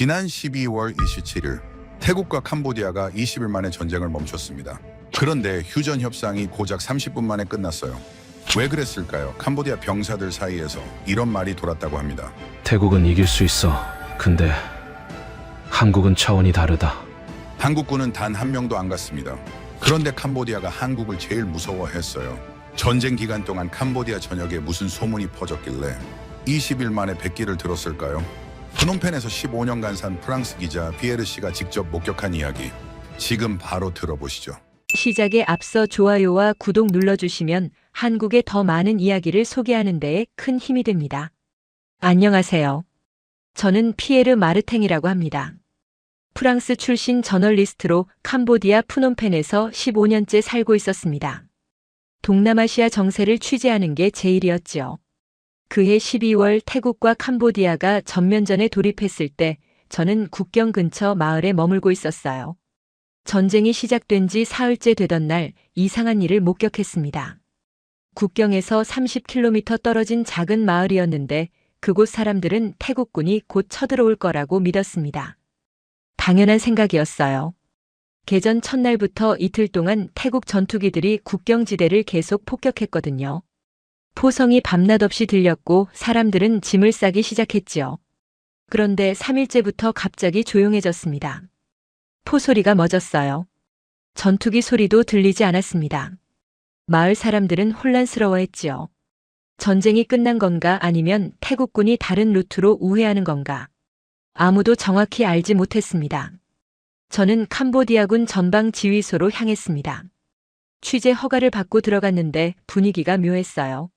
지난 12월 27일 태국과 캄보디아가 20일 만에 전쟁을 멈췄습니다. 그런데 휴전 협상이 고작 30분 만에 끝났어요. 왜 그랬을까요? 캄보디아 병사들 사이에서 이런 말이 돌았다고 합니다. 태국은 이길 수 있어. 근데 한국은 차원이 다르다. 한국군은 단 한 명도 안 갔습니다. 그런데 캄보디아가 한국을 제일 무서워했어요. 전쟁 기간 동안 캄보디아 전역에 무슨 소문이 퍼졌길래 20일 만에 백기를 들었을까요? 프놈펜에서 15년간 산 프랑스 기자 피에르 씨가 직접 목격한 이야기, 지금 바로 들어보시죠. 시작에 앞서 좋아요와 구독 눌러주시면 한국의 더 많은 이야기를 소개하는 데에 큰 힘이 됩니다. 안녕하세요. 저는 피에르 마르탱이라고 합니다. 프랑스 출신 저널리스트로 캄보디아 프놈펜에서 15년째 살고 있었습니다. 동남아시아 정세를 취재하는 게 제 일이었죠. 그해 12월 태국과 캄보디아가 전면전에 돌입했을 때 저는 국경 근처 마을에 머물고 있었어요. 전쟁이 시작된 지 사흘째 되던 날 이상한 일을 목격했습니다. 국경에서 30km 떨어진 작은 마을이었는데 그곳 사람들은 태국군이 곧 쳐들어올 거라고 믿었습니다. 당연한 생각이었어요. 개전 첫날부터 이틀 동안 태국 전투기들이 국경지대를 계속 폭격했거든요. 포성이 밤낮 없이 들렸고 사람들은 짐을 싸기 시작했지요. 그런데 3일째부터 갑자기 조용해졌습니다. 포소리가 멎었어요. 전투기 소리도 들리지 않았습니다. 마을 사람들은 혼란스러워했지요. 전쟁이 끝난 건가 아니면 태국군이 다른 루트로 우회하는 건가? 아무도 정확히 알지 못했습니다. 저는 캄보디아군 전방 지휘소로 향했습니다. 취재 허가를 받고 들어갔는데 분위기가 묘했어요.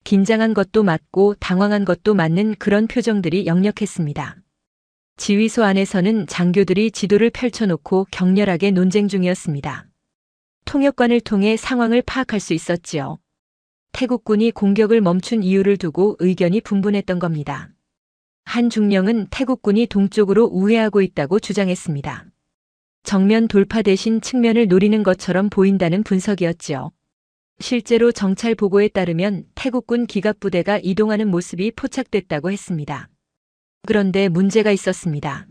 긴장한 것도 맞고 당황한 것도 맞는 그런 표정들이 역력했습니다. 지휘소 안에서는 장교들이 지도를 펼쳐놓고 격렬하게 논쟁 중이었습니다. 통역관을 통해 상황을 파악할 수 있었지요. 태국군이 공격을 멈춘 이유를 두고 의견이 분분했던 겁니다. 한 중령은 태국군이 동쪽으로 우회하고 있다고 주장했습니다. 정면 돌파 대신 측면을 노리는 것처럼 보인다는 분석이었지요. 실제로 정찰 보고에 따르면 태국군 기갑부대가 이동하는 모습이 포착됐다고 했습니다. 그런데 문제가 있었습니다.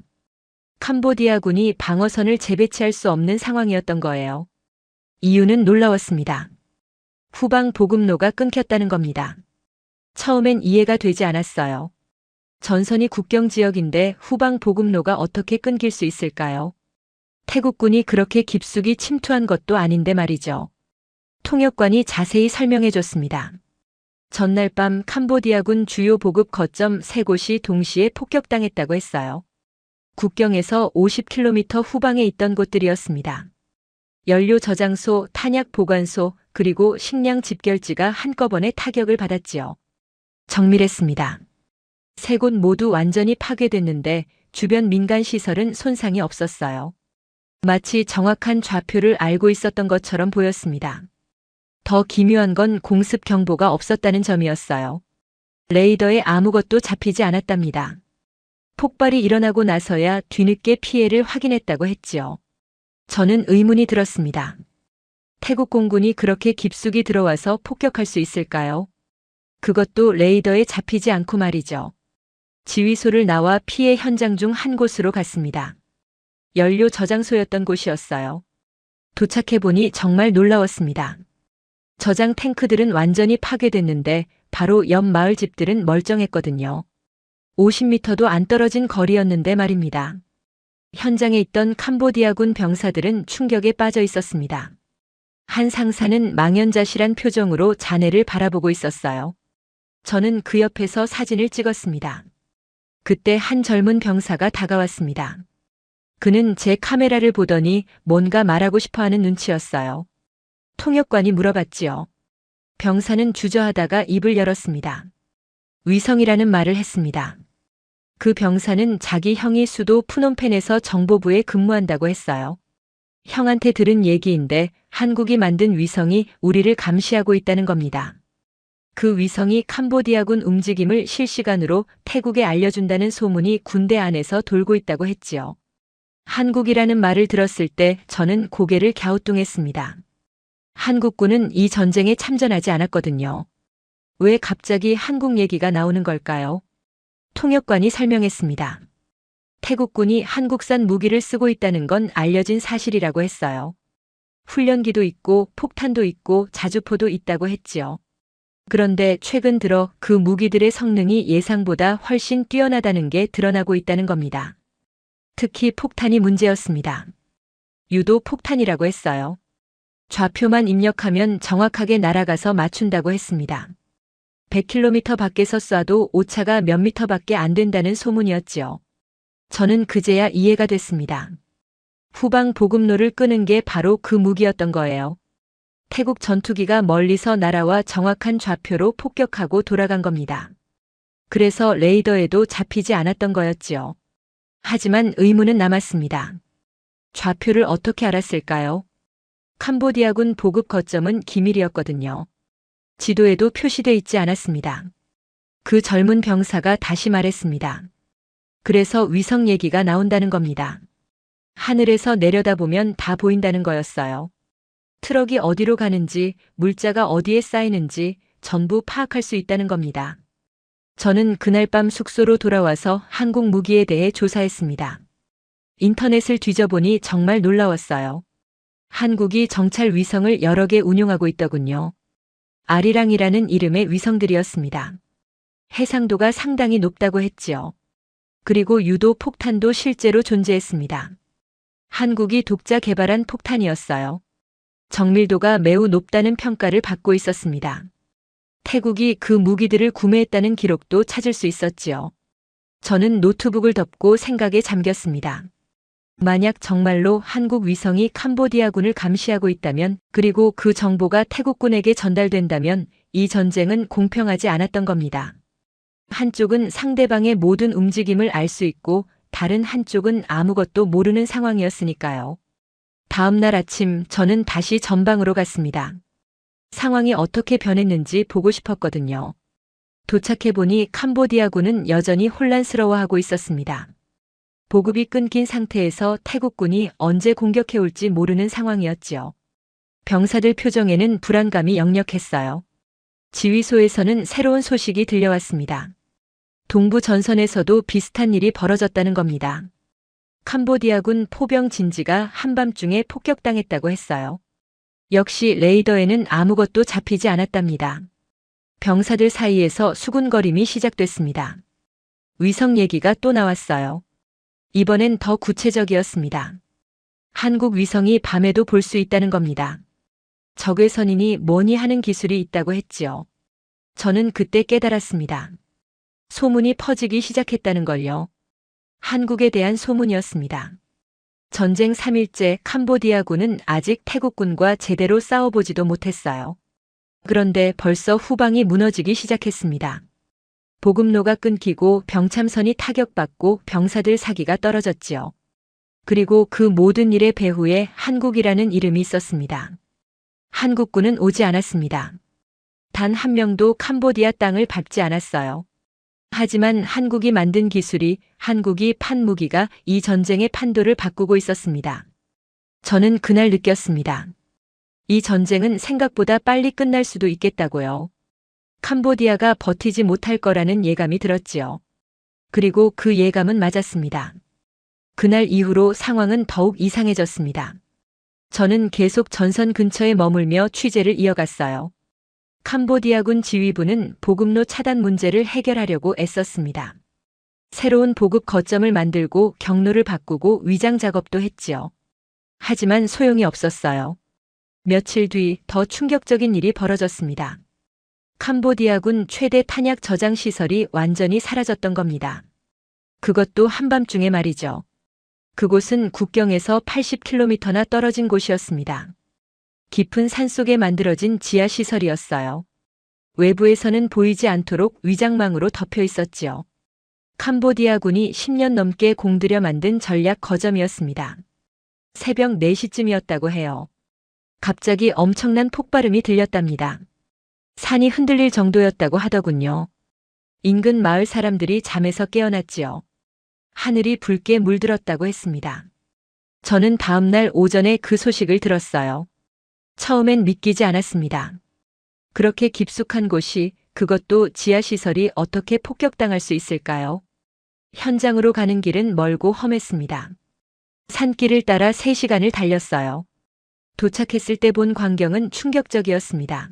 캄보디아군이 방어선을 재배치할 수 없는 상황이었던 거예요. 이유는 놀라웠습니다. 후방 보급로가 끊겼다는 겁니다. 처음엔 이해가 되지 않았어요. 전선이 국경 지역인데 후방 보급로가 어떻게 끊길 수 있을까요? 태국군이 그렇게 깊숙이 침투한 것도 아닌데 말이죠. 통역관이 자세히 설명해 줬습니다. 전날 밤 캄보디아군 주요 보급 거점 3곳이 동시에 폭격당했다고 했어요. 국경에서 50km 후방에 있던 곳들이었습니다. 연료 저장소, 탄약 보관소, 그리고 식량 집결지가 한꺼번에 타격을 받았지요. 정밀했습니다. 3곳 모두 완전히 파괴됐는데 주변 민간 시설은 손상이 없었어요. 마치 정확한 좌표를 알고 있었던 것처럼 보였습니다. 더 기묘한 건 공습 경보가 없었다는 점이었어요. 레이더에 아무것도 잡히지 않았답니다. 폭발이 일어나고 나서야 뒤늦게 피해를 확인했다고 했지요. 저는 의문이 들었습니다. 태국 공군이 그렇게 깊숙이 들어와서 폭격할 수 있을까요? 그것도 레이더에 잡히지 않고 말이죠. 지휘소를 나와 피해 현장 중 한 곳으로 갔습니다. 연료 저장소였던 곳이었어요. 도착해보니 정말 놀라웠습니다. 저장 탱크들은 완전히 파괴됐는데 바로 옆 마을 집들은 멀쩡했거든요. 50m도 안 떨어진 거리였는데 말입니다. 현장에 있던 캄보디아군 병사들은 충격에 빠져 있었습니다. 한 상사는 망연자실한 표정으로 자네를 바라보고 있었어요. 저는 그 옆에서 사진을 찍었습니다. 그때 한 젊은 병사가 다가왔습니다. 그는 제 카메라를 보더니 뭔가 말하고 싶어하는 눈치였어요. 통역관이 물어봤지요. 병사는 주저하다가 입을 열었습니다. 위성이라는 말을 했습니다. 그 병사는 자기 형이 수도 프놈펜에서 정보부에 근무한다고 했어요. 형한테 들은 얘기인데 한국이 만든 위성이 우리를 감시하고 있다는 겁니다. 그 위성이 캄보디아군 움직임을 실시간으로 태국에 알려준다는 소문이 군대 안에서 돌고 있다고 했지요. 한국이라는 말을 들었을 때 저는 고개를 갸우뚱했습니다. 한국군은 이 전쟁에 참전하지 않았거든요. 왜 갑자기 한국 얘기가 나오는 걸까요? 통역관이 설명했습니다. 태국군이 한국산 무기를 쓰고 있다는 건 알려진 사실이라고 했어요. 훈련기도 있고 폭탄도 있고 자주포도 있다고 했지요. 그런데 최근 들어 그 무기들의 성능이 예상보다 훨씬 뛰어나다는 게 드러나고 있다는 겁니다. 특히 폭탄이 문제였습니다. 유도 폭탄이라고 했어요. 좌표만 입력하면 정확하게 날아가서 맞춘다고 했습니다. 100km 밖에서 쏴도 오차가 몇 미터밖에 안 된다는 소문이었지요. 저는 그제야 이해가 됐습니다. 후방 보급로를 끄는 게 바로 그 무기였던 거예요. 태국 전투기가 멀리서 날아와 정확한 좌표로 폭격하고 돌아간 겁니다. 그래서 레이더에도 잡히지 않았던 거였지요. 하지만 의문은 남았습니다. 좌표를 어떻게 알았을까요? 캄보디아군 보급 거점은 기밀이었거든요. 지도에도 표시돼 있지 않았습니다. 그 젊은 병사가 다시 말했습니다. 그래서 위성 얘기가 나온다는 겁니다. 하늘에서 내려다보면 다 보인다는 거였어요. 트럭이 어디로 가는지, 물자가 어디에 쌓이는지 전부 파악할 수 있다는 겁니다. 저는 그날 밤 숙소로 돌아와서 한국 무기에 대해 조사했습니다. 인터넷을 뒤져보니 정말 놀라웠어요. 한국이 정찰 위성을 여러 개 운용하고 있더군요. 아리랑이라는 이름의 위성들이었습니다. 해상도가 상당히 높다고 했지요. 그리고 유도 폭탄도 실제로 존재했습니다. 한국이 독자 개발한 폭탄이었어요. 정밀도가 매우 높다는 평가를 받고 있었습니다. 태국이 그 무기들을 구매했다는 기록도 찾을 수 있었지요. 저는 노트북을 덮고 생각에 잠겼습니다. 만약 정말로 한국 위성이 캄보디아군을 감시하고 있다면, 그리고 그 정보가 태국군에게 전달된다면 이 전쟁은 공평하지 않았던 겁니다. 한쪽은 상대방의 모든 움직임을 알 수 있고 다른 한쪽은 아무것도 모르는 상황이었으니까요. 다음 날 아침 저는 다시 전방으로 갔습니다. 상황이 어떻게 변했는지 보고 싶었거든요. 도착해보니 캄보디아군은 여전히 혼란스러워하고 있었습니다. 보급이 끊긴 상태에서 태국군이 언제 공격해올지 모르는 상황이었지요. 병사들 표정에는 불안감이 역력했어요. 지휘소에서는 새로운 소식이 들려왔습니다. 동부 전선에서도 비슷한 일이 벌어졌다는 겁니다. 캄보디아군 포병 진지가 한밤중에 폭격당했다고 했어요. 역시 레이더에는 아무것도 잡히지 않았답니다. 병사들 사이에서 수군거림이 시작됐습니다. 위성 얘기가 또 나왔어요. 이번엔 더 구체적이었습니다. 한국 위성이 밤에도 볼 수 있다는 겁니다. 적외 선인이 뭐니 하는 기술이 있다고 했지요. 저는 그때 깨달았습니다. 소문이 퍼지기 시작했다는 걸요. 한국에 대한 소문이었습니다. 전쟁 3일째 캄보디아군은 아직 태국군과 제대로 싸워보지도 못했어요. 그런데 벌써 후방이 무너지기 시작했습니다. 보급로가 끊기고 병참선이 타격받고 병사들 사기가 떨어졌지요. 그리고 그 모든 일의 배후에 한국이라는 이름이 있었습니다. 한국군은 오지 않았습니다. 단 한 명도 캄보디아 땅을 밟지 않았어요. 하지만 한국이 만든 기술이, 한국이 판 무기가 이 전쟁의 판도를 바꾸고 있었습니다. 저는 그날 느꼈습니다. 이 전쟁은 생각보다 빨리 끝날 수도 있겠다고요. 캄보디아가 버티지 못할 거라는 예감이 들었지요. 그리고 그 예감은 맞았습니다. 그날 이후로 상황은 더욱 이상해졌습니다. 저는 계속 전선 근처에 머물며 취재를 이어갔어요. 캄보디아군 지휘부는 보급로 차단 문제를 해결하려고 애썼습니다. 새로운 보급 거점을 만들고 경로를 바꾸고 위장 작업도 했지요. 하지만 소용이 없었어요. 며칠 뒤 더 충격적인 일이 벌어졌습니다. 캄보디아군 최대 탄약 저장 시설이 완전히 사라졌던 겁니다. 그것도 한밤중에 말이죠. 그곳은 국경에서 80km나 떨어진 곳이었습니다. 깊은 산속에 만들어진 지하 시설이었어요. 외부에서는 보이지 않도록 위장망으로 덮여 있었지요. 캄보디아군이 10년 넘게 공들여 만든 전략 거점이었습니다. 새벽 4시쯤이었다고 해요. 갑자기 엄청난 폭발음이 들렸답니다. 산이 흔들릴 정도였다고 하더군요. 인근 마을 사람들이 잠에서 깨어났지요. 하늘이 붉게 물들었다고 했습니다. 저는 다음 날 오전에 그 소식을 들었어요. 처음엔 믿기지 않았습니다. 그렇게 깊숙한 곳이, 그것도 지하시설이 어떻게 폭격당할 수 있을까요? 현장으로 가는 길은 멀고 험했습니다. 산길을 따라 3시간을 달렸어요. 도착했을 때 본 광경은 충격적이었습니다.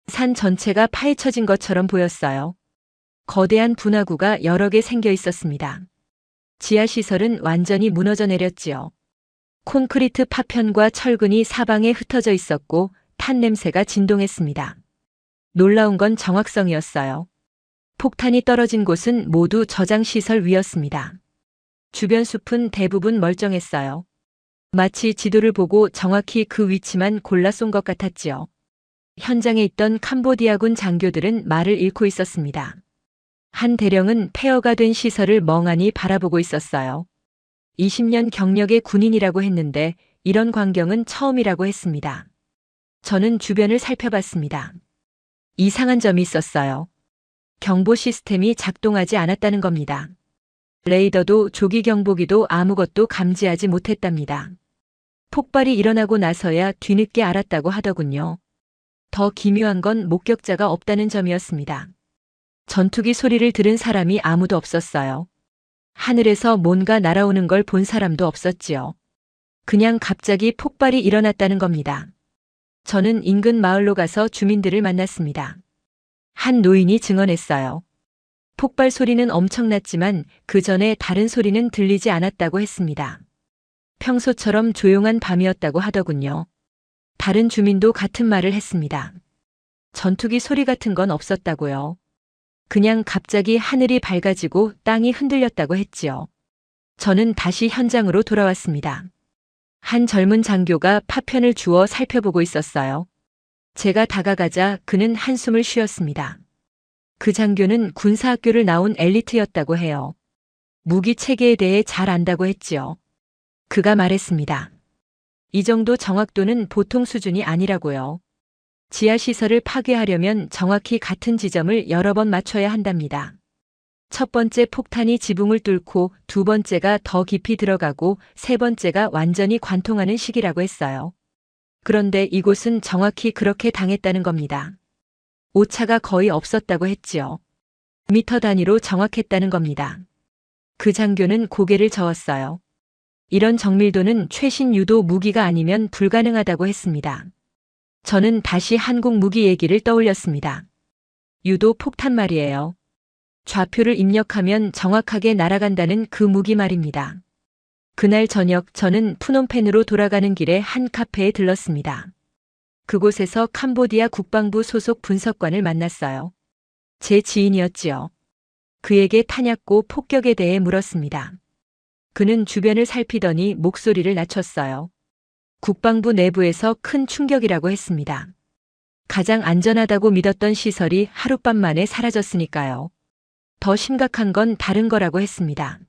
산 전체가 파헤쳐진 것처럼 보였어요. 거대한 분화구가 여러 개 생겨 있었습니다. 지하시설은 완전히 무너져 내렸지요. 콘크리트 파편과 철근이 사방에 흩어져 있었고 탄 냄새가 진동했습니다. 놀라운 건 정확성이었어요. 폭탄이 떨어진 곳은 모두 저장시설 위였습니다. 주변 숲은 대부분 멀쩡했어요. 마치 지도를 보고 정확히 그 위치만 골라 쏜 것 같았지요. 현장에 있던 캄보디아군 장교들은 말을 잃고 있었습니다. 한 대령은 폐허가 된 시설을 멍하니 바라보고 있었어요. 20년 경력의 군인이라고 했는데 이런 광경은 처음이라고 했습니다. 저는 주변을 살펴봤습니다. 이상한 점이 있었어요. 경보 시스템이 작동하지 않았다는 겁니다. 레이더도 조기 경보기도 아무것도 감지하지 못했답니다. 폭발이 일어나고 나서야 뒤늦게 알았다고 하더군요. 더 기묘한 건 목격자가 없다는 점이었습니다. 전투기 소리를 들은 사람이 아무도 없었어요. 하늘에서 뭔가 날아오는 걸 본 사람도 없었지요. 그냥 갑자기 폭발이 일어났다는 겁니다. 저는 인근 마을로 가서 주민들을 만났습니다. 한 노인이 증언했어요. 폭발 소리는 엄청났지만 그 전에 다른 소리는 들리지 않았다고 했습니다. 평소처럼 조용한 밤이었다고 하더군요. 다른 주민도 같은 말을 했습니다. 전투기 소리 같은 건 없었다고요. 그냥 갑자기 하늘이 밝아지고 땅이 흔들렸다고 했지요. 저는 다시 현장으로 돌아왔습니다. 한 젊은 장교가 파편을 주워 살펴보고 있었어요. 제가 다가가자 그는 한숨을 쉬었습니다. 그 장교는 군사학교를 나온 엘리트였다고 해요. 무기 체계에 대해 잘 안다고 했지요. 그가 말했습니다. 이 정도 정확도는 보통 수준이 아니라고요. 지하시설을 파괴하려면 정확히 같은 지점을 여러 번 맞춰야 한답니다. 첫 번째 폭탄이 지붕을 뚫고 두 번째가 더 깊이 들어가고 세 번째가 완전히 관통하는 시기라고 했어요. 그런데 이곳은 정확히 그렇게 당했다는 겁니다. 오차가 거의 없었다고 했지요. 미터 단위로 정확했다는 겁니다. 그 장교는 고개를 저었어요. 이런 정밀도는 최신 유도 무기가 아니면 불가능하다고 했습니다. 저는 다시 한국 무기 얘기를 떠올렸습니다. 유도 폭탄 말이에요. 좌표를 입력하면 정확하게 날아간다는 그 무기 말입니다. 그날 저녁 저는 푸놈펜으로 돌아가는 길에 한 카페에 들렀습니다. 그곳에서 캄보디아 국방부 소속 분석관을 만났어요. 제 지인이었지요. 그에게 탄약고 폭격에 대해 물었습니다. 그는 주변을 살피더니 목소리를 낮췄어요. 국방부 내부에서 큰 충격이라고 했습니다. 가장 안전하다고 믿었던 시설이 하룻밤 만에 사라졌으니까요. 더 심각한 건 다른 거라고 했습니다.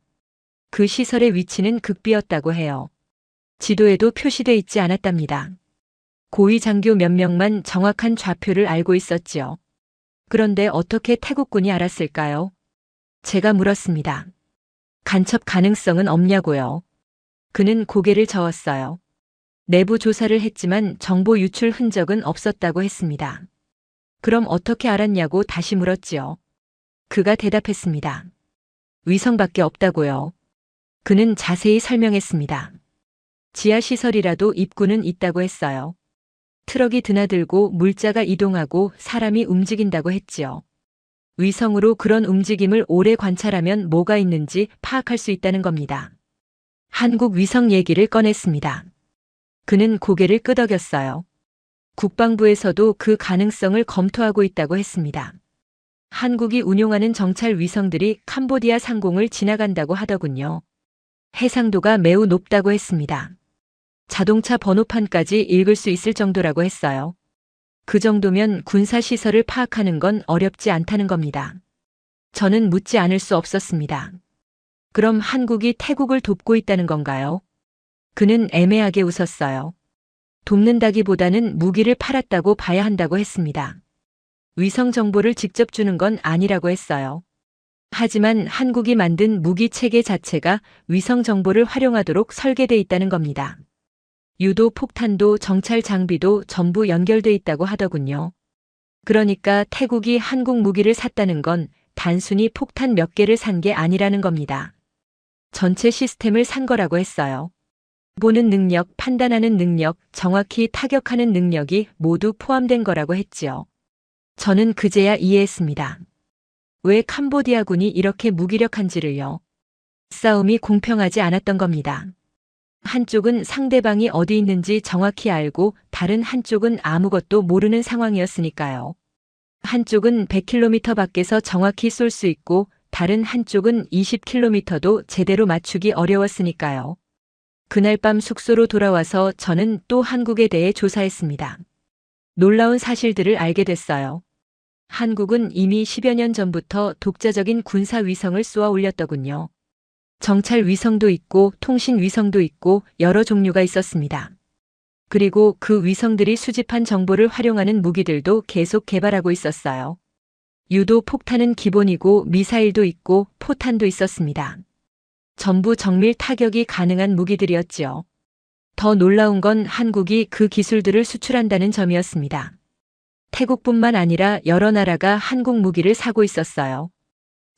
그 시설의 위치는 극비였다고 해요. 지도에도 표시돼 있지 않았답니다. 고위 장교 몇 명만 정확한 좌표를 알고 있었지요. 그런데 어떻게 태국군이 알았을까요? 제가 물었습니다. 간첩 가능성은 없냐고요. 그는 고개를 저었어요. 내부 조사를 했지만 정보 유출 흔적은 없었다고 했습니다. 그럼 어떻게 알았냐고 다시 물었지요. 그가 대답했습니다. 위성밖에 없다고요. 그는 자세히 설명했습니다. 지하시설이라도 입구는 있다고 했어요. 트럭이 드나들고 물자가 이동하고 사람이 움직인다고 했지요. 위성으로 그런 움직임을 오래 관찰하면 뭐가 있는지 파악할 수 있다는 겁니다. 한국 위성 얘기를 꺼냈습니다. 그는 고개를 끄덕였어요. 국방부에서도 그 가능성을 검토하고 있다고 했습니다. 한국이 운용하는 정찰 위성들이 캄보디아 상공을 지나간다고 하더군요. 해상도가 매우 높다고 했습니다. 자동차 번호판까지 읽을 수 있을 정도라고 했어요. 그 정도면 군사시설을 파악하는 건 어렵지 않다는 겁니다. 저는 묻지 않을 수 없었습니다. 그럼 한국이 태국을 돕고 있다는 건가요? 그는 애매하게 웃었어요. 돕는다기보다는 무기를 팔았다고 봐야 한다고 했습니다. 위성 정보를 직접 주는 건 아니라고 했어요. 하지만 한국이 만든 무기 체계 자체가 위성 정보를 활용하도록 설계돼 있다는 겁니다. 유도 폭탄도 정찰 장비도 전부 연결돼 있다고 하더군요. 그러니까 태국이 한국 무기를 샀다는 건 단순히 폭탄 몇 개를 산 게 아니라는 겁니다. 전체 시스템을 산 거라고 했어요. 보는 능력, 판단하는 능력, 정확히 타격하는 능력이 모두 포함된 거라고 했지요. 저는 그제야 이해했습니다. 왜 캄보디아군이 이렇게 무기력한지를요. 싸움이 공평하지 않았던 겁니다. 한쪽은 상대방이 어디 있는지 정확히 알고 다른 한쪽은 아무것도 모르는 상황이었으니까요. 한쪽은 100km 밖에서 정확히 쏠 수 있고 다른 한쪽은 20km도 제대로 맞추기 어려웠으니까요. 그날 밤 숙소로 돌아와서 저는 또 한국에 대해 조사했습니다. 놀라운 사실들을 알게 됐어요. 한국은 이미 10여 년 전부터 독자적인 군사 위성을 쏘아 올렸더군요. 정찰 위성도 있고 통신 위성도 있고 여러 종류가 있었습니다. 그리고 그 위성들이 수집한 정보를 활용하는 무기들도 계속 개발하고 있었어요. 유도 폭탄은 기본이고 미사일도 있고 포탄도 있었습니다. 전부 정밀 타격이 가능한 무기들이었지요. 더 놀라운 건 한국이 그 기술들을 수출한다는 점이었습니다. 태국뿐만 아니라 여러 나라가 한국 무기를 사고 있었어요.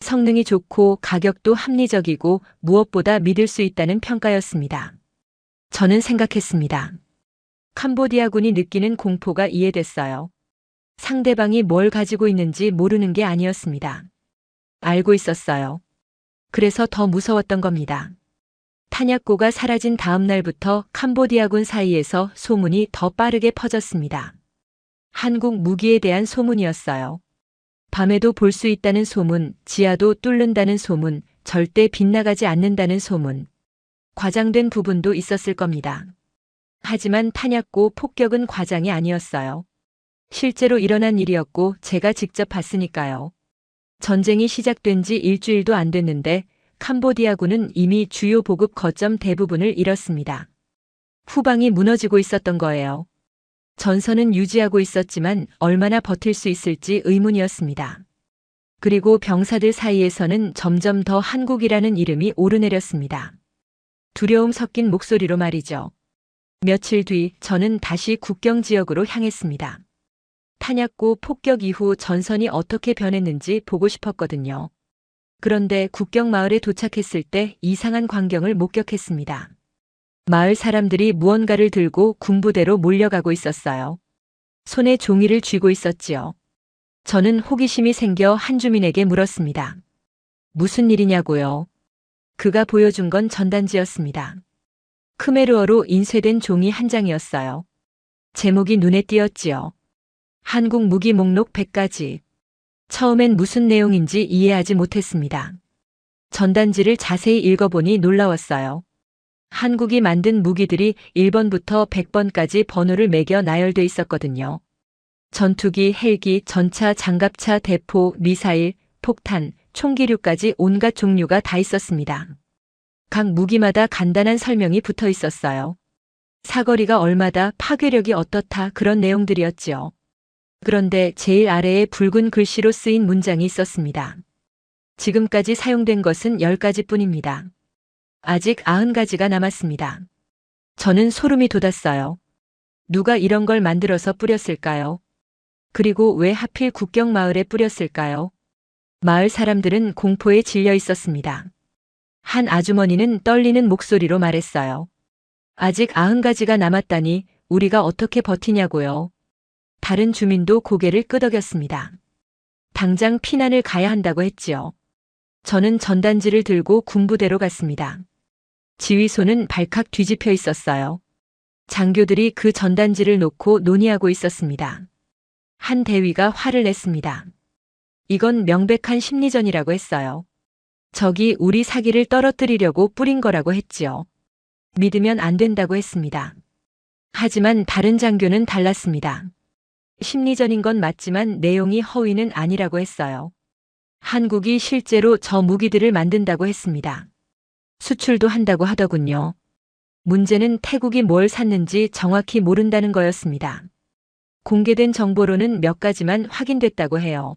성능이 좋고 가격도 합리적이고 무엇보다 믿을 수 있다는 평가였습니다. 저는 생각했습니다. 캄보디아군이 느끼는 공포가 이해됐어요. 상대방이 뭘 가지고 있는지 모르는 게 아니었습니다. 알고 있었어요. 그래서 더 무서웠던 겁니다. 탄약고가 사라진 다음 날부터 캄보디아군 사이에서 소문이 더 빠르게 퍼졌습니다. 한국 무기에 대한 소문이었어요. 밤에도 볼 수 있다는 소문, 지하도 뚫는다는 소문, 절대 빗나가지 않는다는 소문. 과장된 부분도 있었을 겁니다. 하지만 탄약고 폭격은 과장이 아니었어요. 실제로 일어난 일이었고 제가 직접 봤으니까요. 전쟁이 시작된 지 일주일도 안 됐는데 캄보디아군은 이미 주요 보급 거점 대부분을 잃었습니다. 후방이 무너지고 있었던 거예요. 전선은 유지하고 있었지만 얼마나 버틸 수 있을지 의문이었습니다. 그리고 병사들 사이에서는 점점 더 한국이라는 이름이 오르내렸습니다. 두려움 섞인 목소리로 말이죠. 며칠 뒤 저는 다시 국경 지역으로 향했습니다. 탄약고 폭격 이후 전선이 어떻게 변했는지 보고 싶었거든요. 그런데 국경 마을에 도착했을 때 이상한 광경을 목격했습니다. 마을 사람들이 무언가를 들고 군부대로 몰려가고 있었어요. 손에 종이를 쥐고 있었지요. 저는 호기심이 생겨 한 주민에게 물었습니다. 무슨 일이냐고요? 그가 보여준 건 전단지였습니다. 크메르어로 인쇄된 종이 한 장이었어요. 제목이 눈에 띄었지요. 한국 무기 목록 100가지. 처음엔 무슨 내용인지 이해하지 못했습니다. 전단지를 자세히 읽어보니 놀라웠어요. 한국이 만든 무기들이 1번부터 100번까지 번호를 매겨 나열돼 있었거든요. 전투기, 헬기, 전차, 장갑차, 대포, 미사일, 폭탄, 총기류까지 온갖 종류가 다 있었습니다. 각 무기마다 간단한 설명이 붙어 있었어요. 사거리가 얼마다, 파괴력이 어떻다 그런 내용들이었지요. 그런데 제일 아래에 붉은 글씨로 쓰인 문장이 있었습니다. 지금까지 사용된 것은 10가지뿐입니다. 아직 90가지가 남았습니다. 저는 소름이 돋았어요. 누가 이런 걸 만들어서 뿌렸을까요? 그리고 왜 하필 국경 마을에 뿌렸을까요? 마을 사람들은 공포에 질려 있었습니다. 한 아주머니는 떨리는 목소리로 말했어요. 아직 90가지가 남았다니 우리가 어떻게 버티냐고요. 다른 주민도 고개를 끄덕였습니다. 당장 피난을 가야 한다고 했지요. 저는 전단지를 들고 군부대로 갔습니다. 지휘소는 발칵 뒤집혀 있었어요. 장교들이 그 전단지를 놓고 논의하고 있었습니다. 한 대위가 화를 냈습니다. 이건 명백한 심리전이라고 했어요. 적이 우리 사기를 떨어뜨리려고 뿌린 거라고 했지요. 믿으면 안 된다고 했습니다. 하지만 다른 장교는 달랐습니다. 심리전인 건 맞지만 내용이 허위는 아니라고 했어요. 한국이 실제로 저 무기들을 만든다고 했습니다. 수출도 한다고 하더군요. 문제는 태국이 뭘 샀는지 정확히 모른다는 거였습니다. 공개된 정보로는 몇 가지만 확인됐다고 해요.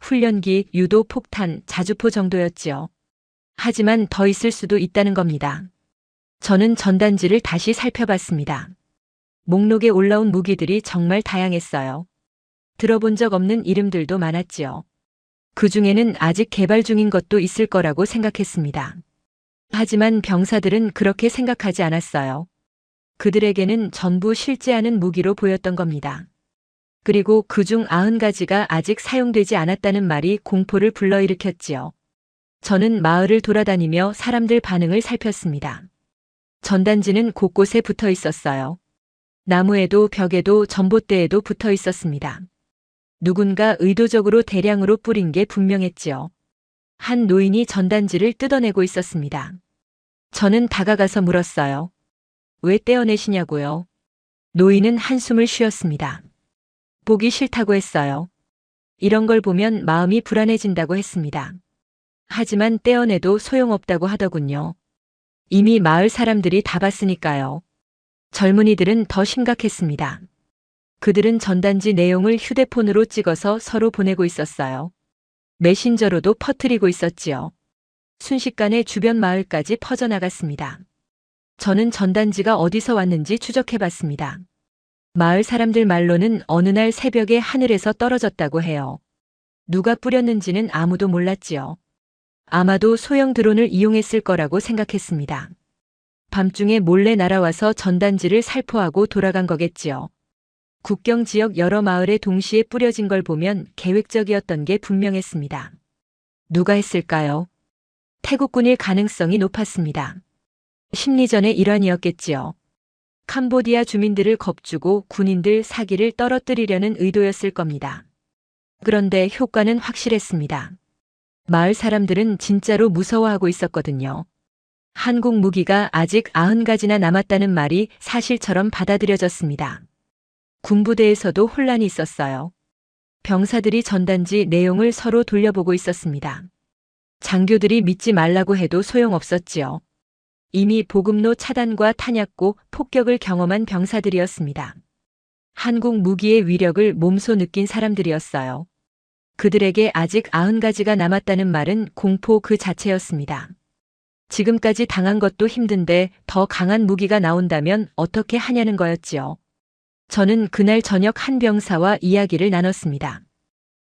훈련기, 유도 폭탄, 자주포 정도였지요. 하지만 더 있을 수도 있다는 겁니다. 저는 전단지를 다시 살펴봤습니다. 목록에 올라온 무기들이 정말 다양했어요. 들어본 적 없는 이름들도 많았지요. 그 중에는 아직 개발 중인 것도 있을 거라고 생각했습니다. 하지만 병사들은 그렇게 생각하지 않았어요. 그들에게는 전부 실제하는 무기로 보였던 겁니다. 그리고 그중 90가지가 아직 사용되지 않았다는 말이 공포를 불러일으켰지요. 저는 마을을 돌아다니며 사람들 반응을 살폈습니다. 전단지는 곳곳에 붙어 있었어요. 나무에도 벽에도 전봇대에도 붙어 있었습니다. 누군가 의도적으로 대량으로 뿌린 게 분명했지요. 한 노인이 전단지를 뜯어내고 있었습니다. 저는 다가가서 물었어요. 왜 떼어내시냐고요? 노인은 한숨을 쉬었습니다. 보기 싫다고 했어요. 이런 걸 보면 마음이 불안해진다고 했습니다. 하지만 떼어내도 소용없다고 하더군요. 이미 마을 사람들이 다 봤으니까요. 젊은이들은 더 심각했습니다. 그들은 전단지 내용을 휴대폰으로 찍어서 서로 보내고 있었어요. 메신저로도 퍼뜨리고 있었지요. 순식간에 주변 마을까지 퍼져나갔습니다. 저는 전단지가 어디서 왔는지 추적해봤습니다. 마을 사람들 말로는 어느 날 새벽에 하늘에서 떨어졌다고 해요. 누가 뿌렸는지는 아무도 몰랐지요. 아마도 소형 드론을 이용했을 거라고 생각했습니다. 밤중에 몰래 날아와서 전단지를 살포하고 돌아간 거겠지요. 국경 지역 여러 마을에 동시에 뿌려진 걸 보면 계획적이었던 게 분명했습니다. 누가 했을까요? 태국군일 가능성이 높았습니다. 심리전의 일환이었겠지요. 캄보디아 주민들을 겁주고 군인들 사기를 떨어뜨리려는 의도였을 겁니다. 그런데 효과는 확실했습니다. 마을 사람들은 진짜로 무서워하고 있었거든요. 한국 무기가 아직 90가지나 남았다는 말이 사실처럼 받아들여졌습니다. 군부대에서도 혼란이 있었어요. 병사들이 전단지 내용을 서로 돌려보고 있었습니다. 장교들이 믿지 말라고 해도 소용없었지요. 이미 보급로 차단과 탄약고 폭격을 경험한 병사들이었습니다. 한국 무기의 위력을 몸소 느낀 사람들이었어요. 그들에게 아직 90가지가 남았다는 말은 공포 그 자체였습니다. 지금까지 당한 것도 힘든데 더 강한 무기가 나온다면 어떻게 하냐는 거였지요. 저는 그날 저녁 한 병사와 이야기를 나눴습니다.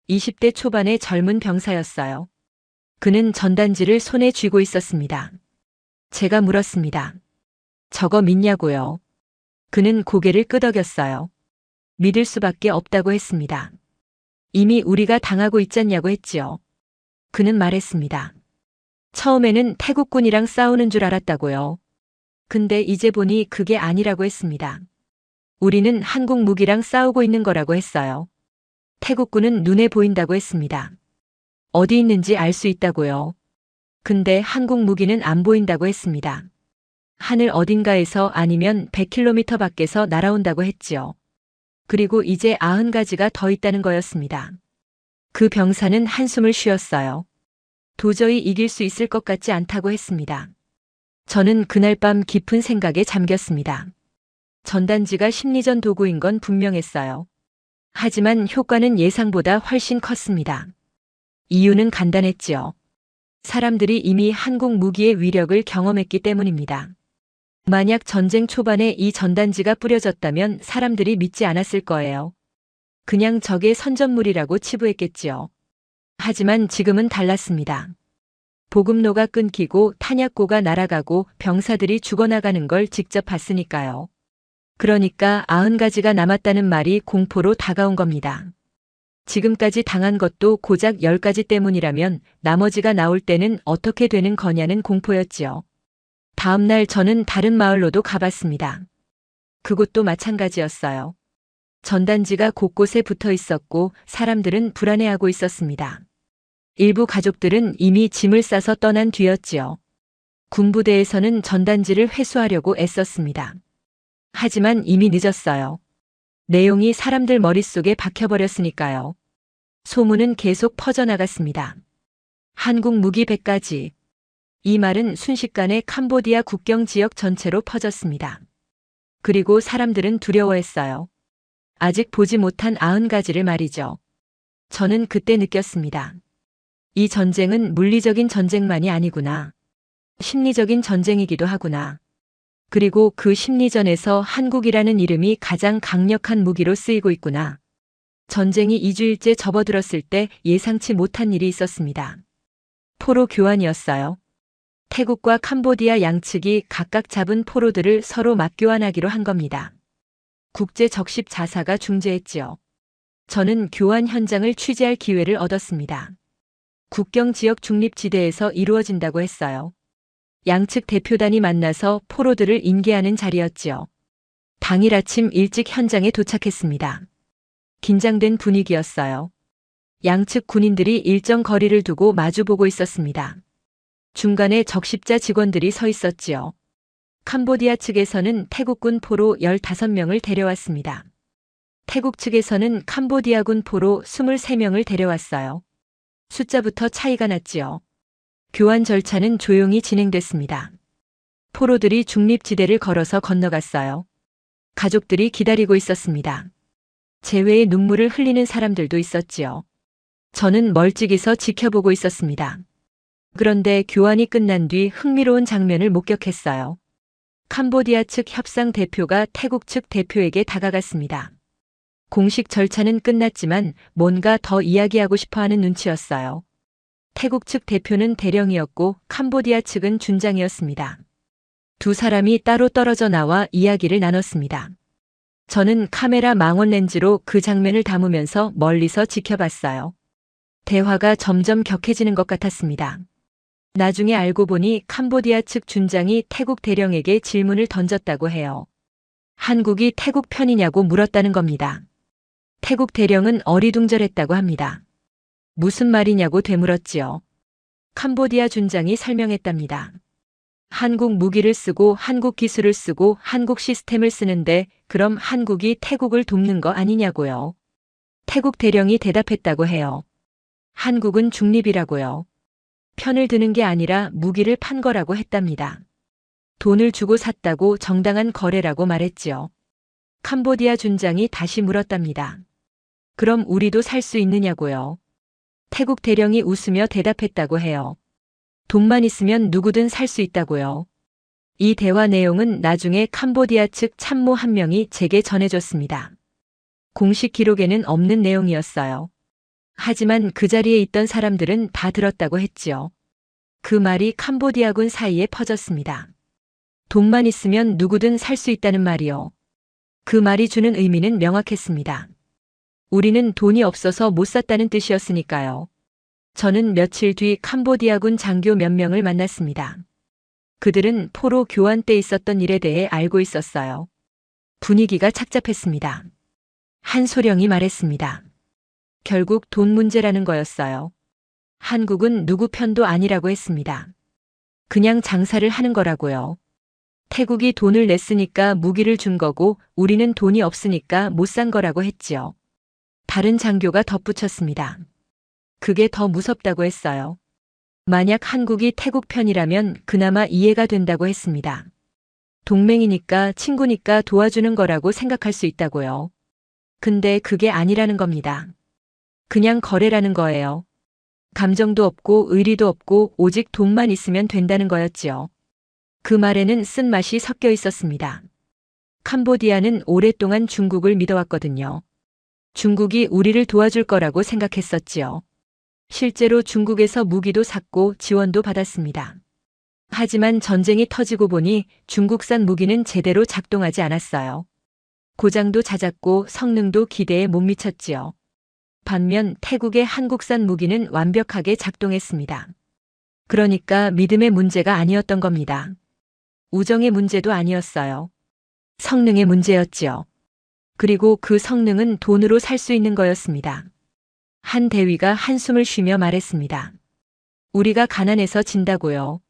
20대 초반의 젊은 병사였어요. 그는 전단지를 손에 쥐고 있었습니다. 제가 물었습니다. 저거 믿냐고요? 그는 고개를 끄덕였어요. 믿을 수밖에 없다고 했습니다. 이미 우리가 당하고 있잖냐고 했지요. 그는 말했습니다. 처음에는 태국군이랑 싸우는 줄 알았다고요. 근데 이제 보니 그게 아니라고 했습니다. 우리는 한국 무기랑 싸우고 있는 거라고 했어요. 태국군은 눈에 보인다고 했습니다. 어디 있는지 알 수 있다고요. 근데 한국 무기는 안 보인다고 했습니다. 하늘 어딘가에서 아니면 100km 밖에서 날아온다고 했지요. 그리고 이제 90가지가 더 있다는 거였습니다. 그 병사는 한숨을 쉬었어요. 도저히 이길 수 있을 것 같지 않다고 했습니다. 저는 그날 밤 깊은 생각에 잠겼습니다. 전단지가 심리전 도구인 건 분명했어요. 하지만 효과는 예상보다 훨씬 컸습니다. 이유는 간단했지요. 사람들이 이미 한국 무기의 위력을 경험했기 때문입니다. 만약 전쟁 초반에 이 전단지가 뿌려졌다면 사람들이 믿지 않았을 거예요. 그냥 적의 선전물이라고 치부했겠지요. 하지만 지금은 달랐습니다. 보급로가 끊기고 탄약고가 날아가고 병사들이 죽어나가는 걸 직접 봤으니까요. 그러니까 90가지가 남았다는 말이 공포로 다가온 겁니다. 지금까지 당한 것도 고작 10가지 때문이라면 나머지가 나올 때는 어떻게 되는 거냐는 공포였지요. 다음 날 저는 다른 마을로도 가봤습니다. 그곳도 마찬가지였어요. 전단지가 곳곳에 붙어 있었고 사람들은 불안해하고 있었습니다. 일부 가족들은 이미 짐을 싸서 떠난 뒤였지요. 군부대에서는 전단지를 회수하려고 애썼습니다. 하지만 이미 늦었어요. 내용이 사람들 머릿속에 박혀버렸으니까요. 소문은 계속 퍼져나갔습니다. 한국 무기 100가지. 이 말은 순식간에 캄보디아 국경 지역 전체로 퍼졌습니다. 그리고 사람들은 두려워했어요. 아직 보지 못한 90가지를 말이죠. 저는 그때 느꼈습니다. 이 전쟁은 물리적인 전쟁만이 아니구나. 심리적인 전쟁이기도 하구나. 그리고 그 심리전에서 한국이라는 이름이 가장 강력한 무기로 쓰이고 있구나. 전쟁이 2주일째 접어들었을 때 예상치 못한 일이 있었습니다. 포로 교환이었어요. 태국과 캄보디아 양측이 각각 잡은 포로들을 서로 맞교환하기로 한 겁니다. 국제 적십 자사가 중재했지요. 저는 교환 현장을 취재할 기회를 얻었습니다. 국경 지역 중립지대에서 이루어진다고 했어요. 양측 대표단이 만나서 포로들을 인계하는 자리였지요. 당일 아침 일찍 현장에 도착했습니다. 긴장된 분위기였어요. 양측 군인들이 일정 거리를 두고 마주보고 있었습니다. 중간에 적십자 직원들이 서 있었지요. 캄보디아 측에서는 태국군 포로 15명을 데려왔습니다. 태국 측에서는 캄보디아군 포로 23명을 데려왔어요. 숫자부터 차이가 났지요. 교환 절차는 조용히 진행됐습니다. 포로들이 중립지대를 걸어서 건너갔어요. 가족들이 기다리고 있었습니다. 재회의 눈물을 흘리는 사람들도 있었지요. 저는 멀찍이서 지켜보고 있었습니다. 그런데 교환이 끝난 뒤 흥미로운 장면을 목격했어요. 캄보디아 측 협상 대표가 태국 측 대표에게 다가갔습니다. 공식 절차는 끝났지만 뭔가 더 이야기하고 싶어 하는 눈치였어요. 태국 측 대표는 대령이었고 캄보디아 측은 준장이었습니다. 두 사람이 따로 떨어져 나와 이야기를 나눴습니다. 저는 카메라 망원 렌즈로 그 장면을 담으면서 멀리서 지켜봤어요. 대화가 점점 격해지는 것 같았습니다. 나중에 알고 보니 캄보디아 측 준장이 태국 대령에게 질문을 던졌다고 해요. 한국이 태국 편이냐고 물었다는 겁니다. 태국 대령은 어리둥절했다고 합니다. 무슨 말이냐고 되물었지요. 캄보디아 준장이 설명했답니다. 한국 무기를 쓰고 한국 기술을 쓰고 한국 시스템을 쓰는데 그럼 한국이 태국을 돕는 거 아니냐고요. 태국 대령이 대답했다고 해요. 한국은 중립이라고요. 편을 드는 게 아니라 무기를 판 거라고 했답니다. 돈을 주고 샀다고 정당한 거래라고 말했지요. 캄보디아 준장이 다시 물었답니다. 그럼 우리도 살 수 있느냐고요. 태국 대령이 웃으며 대답했다고 해요. 돈만 있으면 누구든 살 수 있다고요. 이 대화 내용은 나중에 캄보디아 측 참모 한 명이 제게 전해줬습니다. 공식 기록에는 없는 내용이었어요. 하지만 그 자리에 있던 사람들은 다 들었다고 했지요. 그 말이 캄보디아군 사이에 퍼졌습니다. 돈만 있으면 누구든 살 수 있다는 말이요. 그 말이 주는 의미는 명확했습니다. 우리는 돈이 없어서 못 샀다는 뜻이었으니까요. 저는 며칠 뒤 캄보디아군 장교 몇 명을 만났습니다. 그들은 포로 교환 때 있었던 일에 대해 알고 있었어요. 분위기가 착잡했습니다. 한 소령이 말했습니다. 결국 돈 문제라는 거였어요. 한국은 누구 편도 아니라고 했습니다. 그냥 장사를 하는 거라고요. 태국이 돈을 냈으니까 무기를 준 거고 우리는 돈이 없으니까 못 산 거라고 했지요. 다른 장교가 덧붙였습니다. 그게 더 무섭다고 했어요. 만약 한국이 태국 편이라면 그나마 이해가 된다고 했습니다. 동맹이니까 친구니까 도와주는 거라고 생각할 수 있다고요. 근데 그게 아니라는 겁니다. 그냥 거래라는 거예요. 감정도 없고 의리도 없고 오직 돈만 있으면 된다는 거였지요. 그 말에는 쓴맛이 섞여 있었습니다. 캄보디아는 오랫동안 중국을 믿어왔거든요. 중국이 우리를 도와줄 거라고 생각했었지요. 실제로 중국에서 무기도 샀고 지원도 받았습니다. 하지만 전쟁이 터지고 보니 중국산 무기는 제대로 작동하지 않았어요. 고장도 잦았고 성능도 기대에 못 미쳤지요. 반면 태국의 한국산 무기는 완벽하게 작동했습니다. 그러니까 믿음의 문제가 아니었던 겁니다. 우정의 문제도 아니었어요. 성능의 문제였지요. 그리고 그 성능은 돈으로 살 수 있는 거였습니다. 한 대위가 한숨을 쉬며 말했습니다. 우리가 가난해서 진다고요.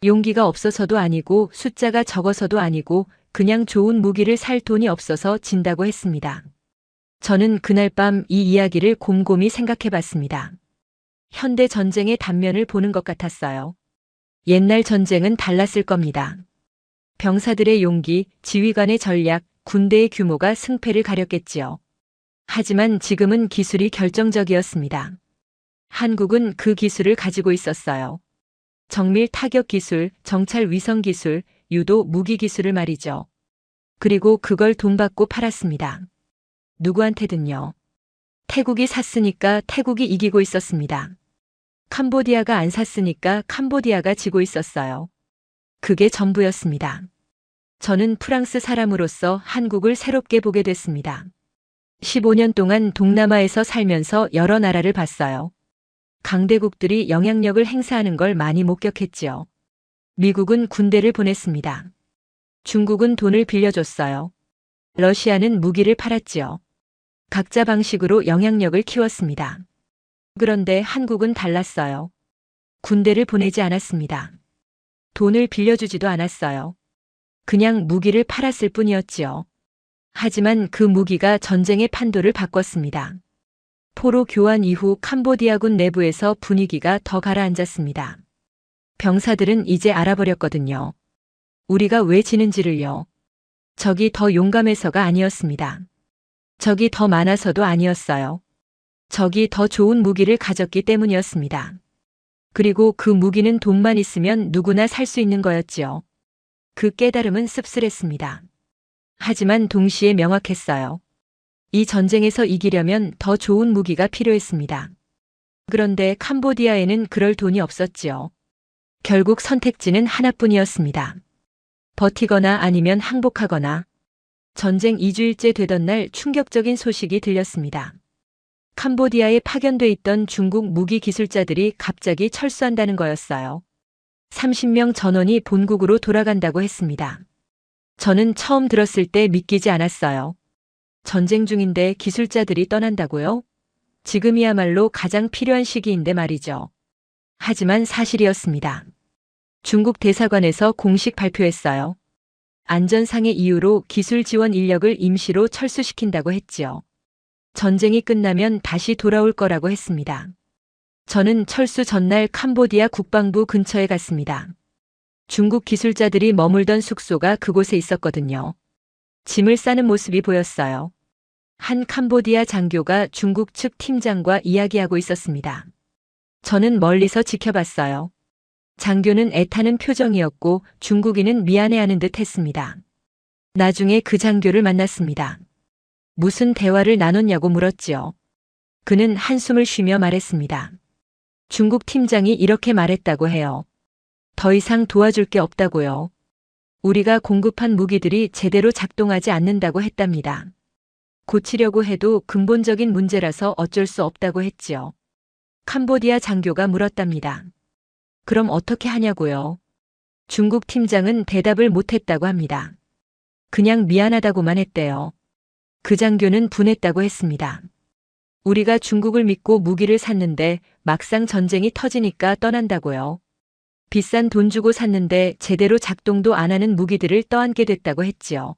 용기가 없어서도 아니고 숫자가 적어서도 아니고 그냥 좋은 무기를 살 돈이 없어서 진다고 했습니다. 저는 그날 밤 이 이야기를 곰곰이 생각해 봤습니다. 현대 전쟁의 단면을 보는 것 같았어요. 옛날 전쟁은 달랐을 겁니다. 병사들의 용기, 지휘관의 전략, 군대의 규모가 승패를 가렸겠지요. 하지만 지금은 기술이 결정적이었습니다. 한국은 그 기술을 가지고 있었어요. 정밀 타격 기술, 정찰 위성 기술, 유도 무기 기술을 말이죠. 그리고 그걸 돈 받고 팔았습니다. 누구한테든요. 태국이 샀으니까 태국이 이기고 있었습니다. 캄보디아가 안 샀으니까 캄보디아가 지고 있었어요. 그게 전부였습니다. 저는 프랑스 사람으로서 한국을 새롭게 보게 됐습니다. 15년 동안 동남아에서 살면서 여러 나라를 봤어요. 강대국들이 영향력을 행사하는 걸 많이 목격했지요. 미국은 군대를 보냈습니다. 중국은 돈을 빌려줬어요. 러시아는 무기를 팔았지요. 각자 방식으로 영향력을 키웠습니다. 그런데 한국은 달랐어요. 군대를 보내지 않았습니다. 돈을 빌려주지도 않았어요. 그냥 무기를 팔았을 뿐이었지요. 하지만 그 무기가 전쟁의 판도를 바꿨습니다. 포로 교환 이후 캄보디아군 내부에서 분위기가 더 가라앉았습니다. 병사들은 이제 알아버렸거든요. 우리가 왜 지는지를요. 적이 더 용감해서가 아니었습니다. 적이 더 많아서도 아니었어요. 적이 더 좋은 무기를 가졌기 때문이었습니다. 그리고 그 무기는 돈만 있으면 누구나 살 수 있는 거였지요. 그 깨달음은 씁쓸했습니다. 하지만 동시에 명확했어요. 이 전쟁에서 이기려면 더 좋은 무기가 필요했습니다. 그런데 캄보디아에는 그럴 돈이 없었지요. 결국 선택지는 하나뿐이었습니다. 버티거나 아니면 항복하거나. 전쟁 2주일째 되던 날 충격적인 소식이 들렸습니다. 캄보디아에 파견돼 있던 중국 무기 기술자들이 갑자기 철수한다는 거였어요. 30명 전원이 본국으로 돌아간다고 했습니다. 저는 처음 들었을 때 믿기지 않았어요. 전쟁 중인데 기술자들이 떠난다고요? 지금이야말로 가장 필요한 시기인데 말이죠. 하지만 사실이었습니다. 중국 대사관에서 공식 발표했어요. 안전상의 이유로 기술 지원 인력을 임시로 철수시킨다고 했지요. 전쟁이 끝나면 다시 돌아올 거라고 했습니다. 저는 철수 전날 캄보디아 국방부 근처에 갔습니다. 중국 기술자들이 머물던 숙소가 그곳에 있었거든요. 짐을 싸는 모습이 보였어요. 한 캄보디아 장교가 중국 측 팀장과 이야기하고 있었습니다. 저는 멀리서 지켜봤어요. 장교는 애타는 표정이었고 중국인은 미안해하는 듯 했습니다. 나중에 그 장교를 만났습니다. 무슨 대화를 나눴냐고 물었지요. 그는 한숨을 쉬며 말했습니다. 중국 팀장이 이렇게 말했다고 해요. 더 이상 도와줄 게 없다고요. 우리가 공급한 무기들이 제대로 작동하지 않는다고 했답니다. 고치려고 해도 근본적인 문제라서 어쩔 수 없다고 했지요. 캄보디아 장교가 물었답니다. 그럼 어떻게 하냐고요? 중국 팀장은 대답을 못했다고 합니다. 그냥 미안하다고만 했대요. 그 장교는 분했다고 했습니다. 우리가 중국을 믿고 무기를 샀는데 막상 전쟁이 터지니까 떠난다고요. 비싼 돈 주고 샀는데 제대로 작동도 안 하는 무기들을 떠안게 됐다고 했지요.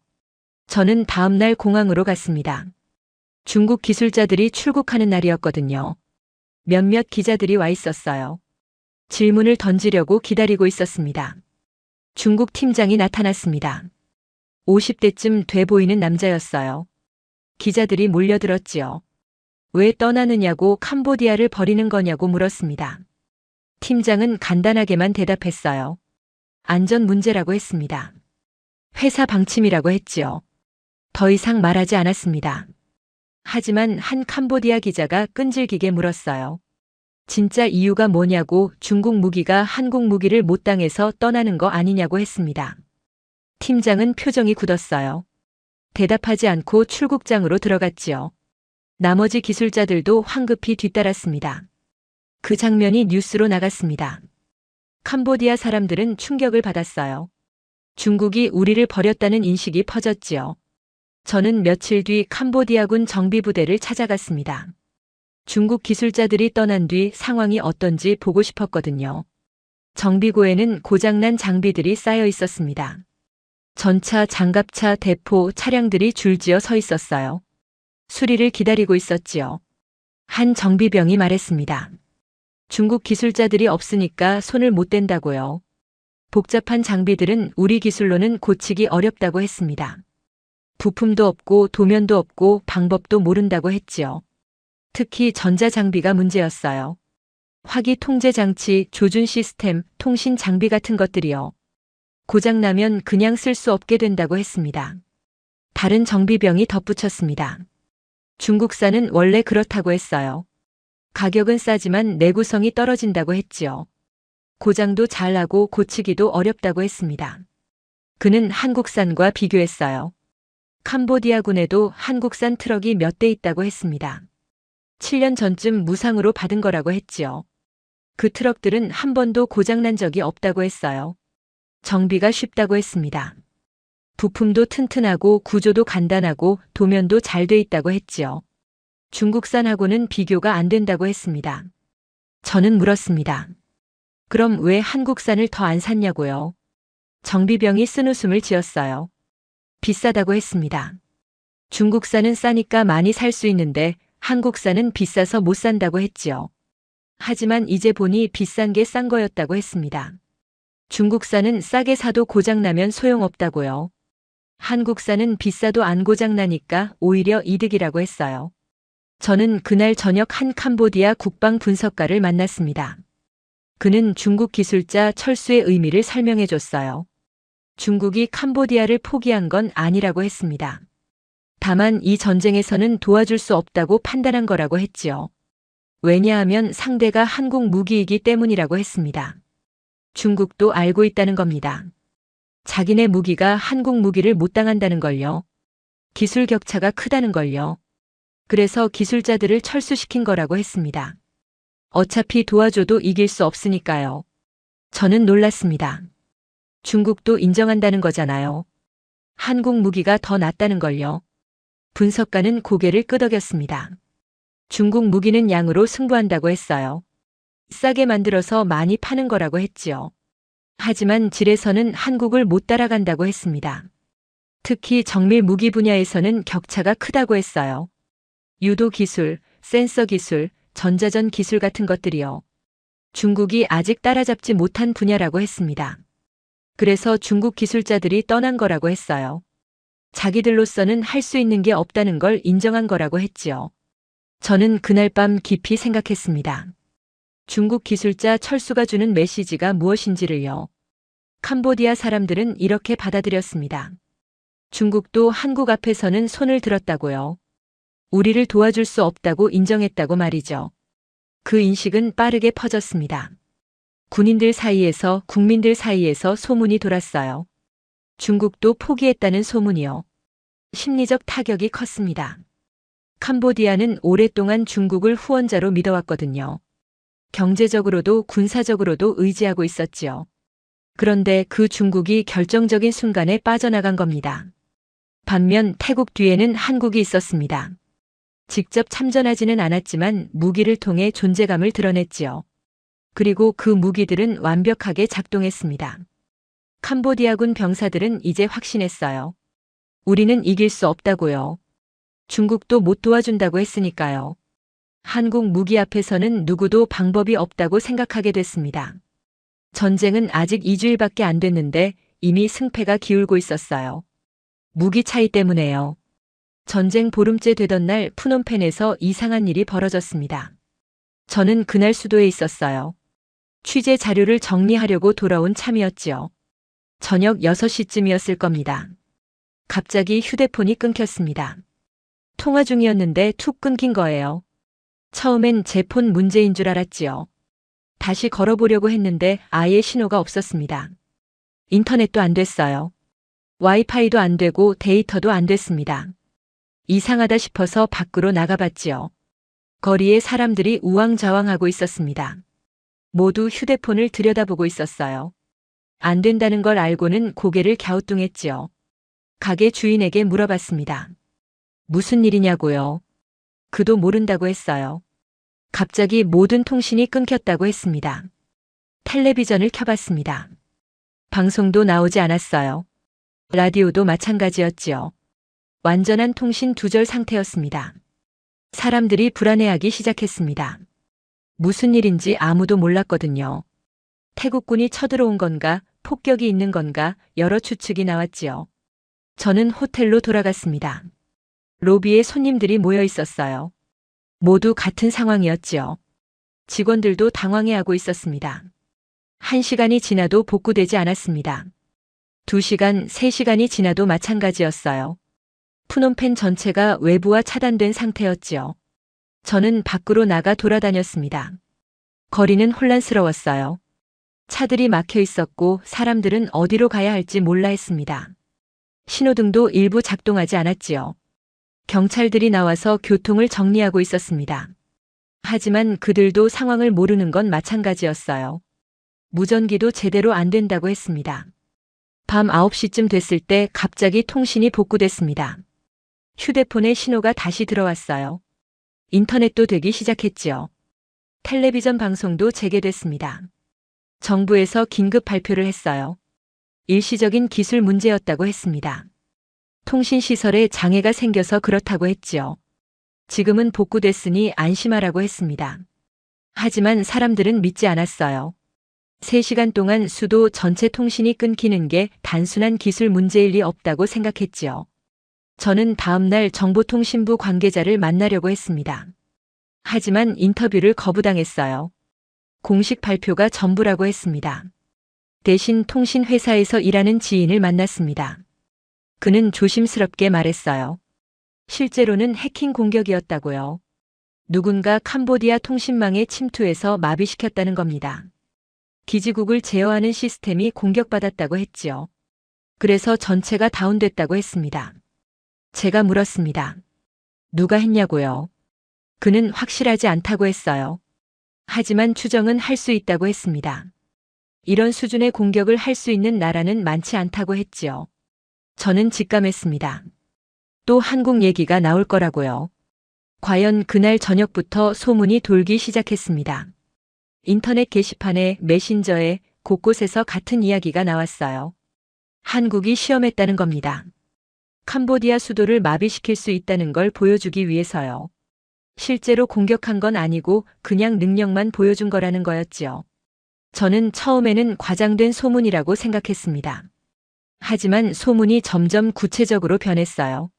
저는 다음 날 공항으로 갔습니다. 중국 기술자들이 출국하는 날이었거든요. 몇몇 기자들이 와 있었어요. 질문을 던지려고 기다리고 있었습니다. 중국 팀장이 나타났습니다. 50대쯤 돼 보이는 남자였어요. 기자들이 몰려들었지요. 왜 떠나느냐고 캄보디아를 버리는 거냐고 물었습니다. 팀장은 간단하게만 대답했어요. 안전 문제라고 했습니다. 회사 방침이라고 했지요. 더 이상 말하지 않았습니다. 하지만 한 캄보디아 기자가 끈질기게 물었어요. 진짜 이유가 뭐냐고 중국 무기가 한국 무기를 못 당해서 떠나는 거 아니냐고 했습니다. 팀장은 표정이 굳었어요. 대답하지 않고 출국장으로 들어갔지요. 나머지 기술자들도 황급히 뒤따랐습니다. 그 장면이 뉴스로 나갔습니다. 캄보디아 사람들은 충격을 받았어요. 중국이 우리를 버렸다는 인식이 퍼졌지요. 저는 며칠 뒤 캄보디아군 정비부대를 찾아갔습니다. 중국 기술자들이 떠난 뒤 상황이 어떤지 보고 싶었거든요. 정비고에는 고장난 장비들이 쌓여 있었습니다. 전차, 장갑차, 대포, 차량들이 줄지어 서 있었어요. 수리를 기다리고 있었지요. 한 정비병이 말했습니다. 중국 기술자들이 없으니까 손을 못 댄다고요. 복잡한 장비들은 우리 기술로는 고치기 어렵다고 했습니다. 부품도 없고 도면도 없고 방법도 모른다고 했지요. 특히 전자장비가 문제였어요. 화기 통제 장치, 조준 시스템, 통신 장비 같은 것들이요. 고장나면 그냥 쓸 수 없게 된다고 했습니다. 다른 정비병이 덧붙였습니다. 중국산은 원래 그렇다고 했어요. 가격은 싸지만 내구성이 떨어진다고 했지요. 고장도 잘 나고 고치기도 어렵다고 했습니다. 그는 한국산과 비교했어요. 캄보디아군에도 한국산 트럭이 몇 대 있다고 했습니다. 7년 전쯤 무상으로 받은 거라고 했지요. 그 트럭들은 한 번도 고장난 적이 없다고 했어요. 정비가 쉽다고 했습니다. 부품도 튼튼하고 구조도 간단하고 도면도 잘 돼 있다고 했지요. 중국산하고는 비교가 안 된다고 했습니다. 저는 물었습니다. 그럼 왜 한국산을 더 안 샀냐고요? 정비병이 쓴웃음을 지었어요. 비싸다고 했습니다. 중국산은 싸니까 많이 살 수 있는데 한국산은 비싸서 못 산다고 했지요. 하지만 이제 보니 비싼 게 싼 거였다고 했습니다. 중국산은 싸게 사도 고장나면 소용없다고요. 한국산은 비싸도 안 고장나니까 오히려 이득이라고 했어요. 저는 그날 저녁 한 캄보디아 국방 분석가를 만났습니다. 그는 중국 기술자 철수의 의미를 설명해 줬어요. 중국이 캄보디아를 포기한 건 아니라고 했습니다. 다만 이 전쟁에서는 도와줄 수 없다고 판단한 거라고 했지요. 왜냐하면 상대가 한국 무기이기 때문이라고 했습니다. 중국도 알고 있다는 겁니다. 자기네 무기가 한국 무기를 못 당한다는 걸요. 기술 격차가 크다는 걸요. 그래서 기술자들을 철수시킨 거라고 했습니다. 어차피 도와줘도 이길 수 없으니까요. 저는 놀랐습니다. 중국도 인정한다는 거잖아요. 한국 무기가 더 낫다는 걸요. 분석가는 고개를 끄덕였습니다. 중국 무기는 양으로 승부한다고 했어요. 싸게 만들어서 많이 파는 거라고 했지요. 하지만 질에서는 한국을 못 따라간다고 했습니다. 특히 정밀 무기 분야에서는 격차가 크다고 했어요. 유도 기술, 센서 기술, 전자전 기술 같은 것들이요. 중국이 아직 따라잡지 못한 분야라고 했습니다. 그래서 중국 기술자들이 떠난 거라고 했어요. 자기들로서는 할 수 있는 게 없다는 걸 인정한 거라고 했지요. 저는 그날 밤 깊이 생각했습니다. 중국 기술자 철수가 주는 메시지가 무엇인지를요. 캄보디아 사람들은 이렇게 받아들였습니다. 중국도 한국 앞에서는 손을 들었다고요. 우리를 도와줄 수 없다고 인정했다고 말이죠. 그 인식은 빠르게 퍼졌습니다. 군인들 사이에서 국민들 사이에서 소문이 돌았어요. 중국도 포기했다는 소문이요. 심리적 타격이 컸습니다. 캄보디아는 오랫동안 중국을 후원자로 믿어왔거든요. 경제적으로도 군사적으로도 의지하고 있었지요. 그런데 그 중국이 결정적인 순간에 빠져나간 겁니다. 반면 태국 뒤에는 한국이 있었습니다. 직접 참전하지는 않았지만 무기를 통해 존재감을 드러냈지요. 그리고 그 무기들은 완벽하게 작동했습니다. 캄보디아군 병사들은 이제 확신했어요. 우리는 이길 수 없다고요. 중국도 못 도와준다고 했으니까요. 한국 무기 앞에서는 누구도 방법이 없다고 생각하게 됐습니다. 전쟁은 아직 2주일밖에 안 됐는데 이미 승패가 기울고 있었어요. 무기 차이 때문에요. 전쟁 보름째 되던 날 푸놈펜에서 이상한 일이 벌어졌습니다. 저는 그날 수도에 있었어요. 취재 자료를 정리하려고 돌아온 참이었지요. 저녁 6시쯤이었을 겁니다. 갑자기 휴대폰이 끊겼습니다. 통화 중이었는데 툭 끊긴 거예요. 처음엔 제 폰 문제인 줄 알았지요. 다시 걸어보려고 했는데 아예 신호가 없었습니다. 인터넷도 안 됐어요. 와이파이도 안 되고 데이터도 안 됐습니다. 이상하다 싶어서 밖으로 나가봤지요. 거리에 사람들이 우왕좌왕하고 있었습니다. 모두 휴대폰을 들여다보고 있었어요. 안 된다는 걸 알고는 고개를 갸우뚱했지요. 가게 주인에게 물어봤습니다. 무슨 일이냐고요? 그도 모른다고 했어요. 갑자기 모든 통신이 끊겼다고 했습니다. 텔레비전을 켜봤습니다. 방송도 나오지 않았어요. 라디오도 마찬가지였지요. 완전한 통신 두절 상태였습니다. 사람들이 불안해하기 시작했습니다. 무슨 일인지 아무도 몰랐거든요. 태국군이 쳐들어온 건가, 폭격이 있는 건가 여러 추측이 나왔지요. 저는 호텔로 돌아갔습니다. 로비에 손님들이 모여 있었어요. 모두 같은 상황이었지요. 직원들도 당황해하고 있었습니다. 1시간이 지나도 복구되지 않았습니다. 2시간, 3시간이 지나도 마찬가지였어요. 푸놈펜 전체가 외부와 차단된 상태였지요. 저는 밖으로 나가 돌아다녔습니다. 거리는 혼란스러웠어요. 차들이 막혀 있었고 사람들은 어디로 가야 할지 몰라 했습니다. 신호등도 일부 작동하지 않았지요. 경찰들이 나와서 교통을 정리하고 있었습니다. 하지만 그들도 상황을 모르는 건 마찬가지였어요. 무전기도 제대로 안 된다고 했습니다. 밤 9시쯤 됐을 때 갑자기 통신이 복구됐습니다. 휴대폰에 신호가 다시 들어왔어요. 인터넷도 되기 시작했지요. 텔레비전 방송도 재개됐습니다. 정부에서 긴급 발표를 했어요. 일시적인 기술 문제였다고 했습니다. 통신시설에 장애가 생겨서 그렇다고 했지요. 지금은 복구됐으니 안심하라고 했습니다. 하지만 사람들은 믿지 않았어요. 3시간 동안 수도 전체 통신이 끊기는 게 단순한 기술 문제일 리 없다고 생각했지요. 저는 다음날 정보통신부 관계자를 만나려고 했습니다. 하지만 인터뷰를 거부당했어요. 공식 발표가 전부라고 했습니다. 대신 통신회사에서 일하는 지인을 만났습니다. 그는 조심스럽게 말했어요. 실제로는 해킹 공격이었다고요. 누군가 캄보디아 통신망에 침투해서 마비시켰다는 겁니다. 기지국을 제어하는 시스템이 공격받았다고 했지요. 그래서 전체가 다운됐다고 했습니다. 제가 물었습니다. 누가 했냐고요? 그는 확실하지 않다고 했어요. 하지만 추정은 할 수 있다고 했습니다. 이런 수준의 공격을 할 수 있는 나라는 많지 않다고 했지요. 저는 직감했습니다. 또 한국 얘기가 나올 거라고요. 과연 그날 저녁부터 소문이 돌기 시작했습니다. 인터넷 게시판에 메신저에 곳곳에서 같은 이야기가 나왔어요. 한국이 시험했다는 겁니다. 캄보디아 수도를 마비시킬 수 있다는 걸 보여주기 위해서요. 실제로 공격한 건 아니고 그냥 능력만 보여준 거라는 거였지요. 저는 처음에는 과장된 소문이라고 생각했습니다. 하지만 소문이 점점 구체적으로 변했어요.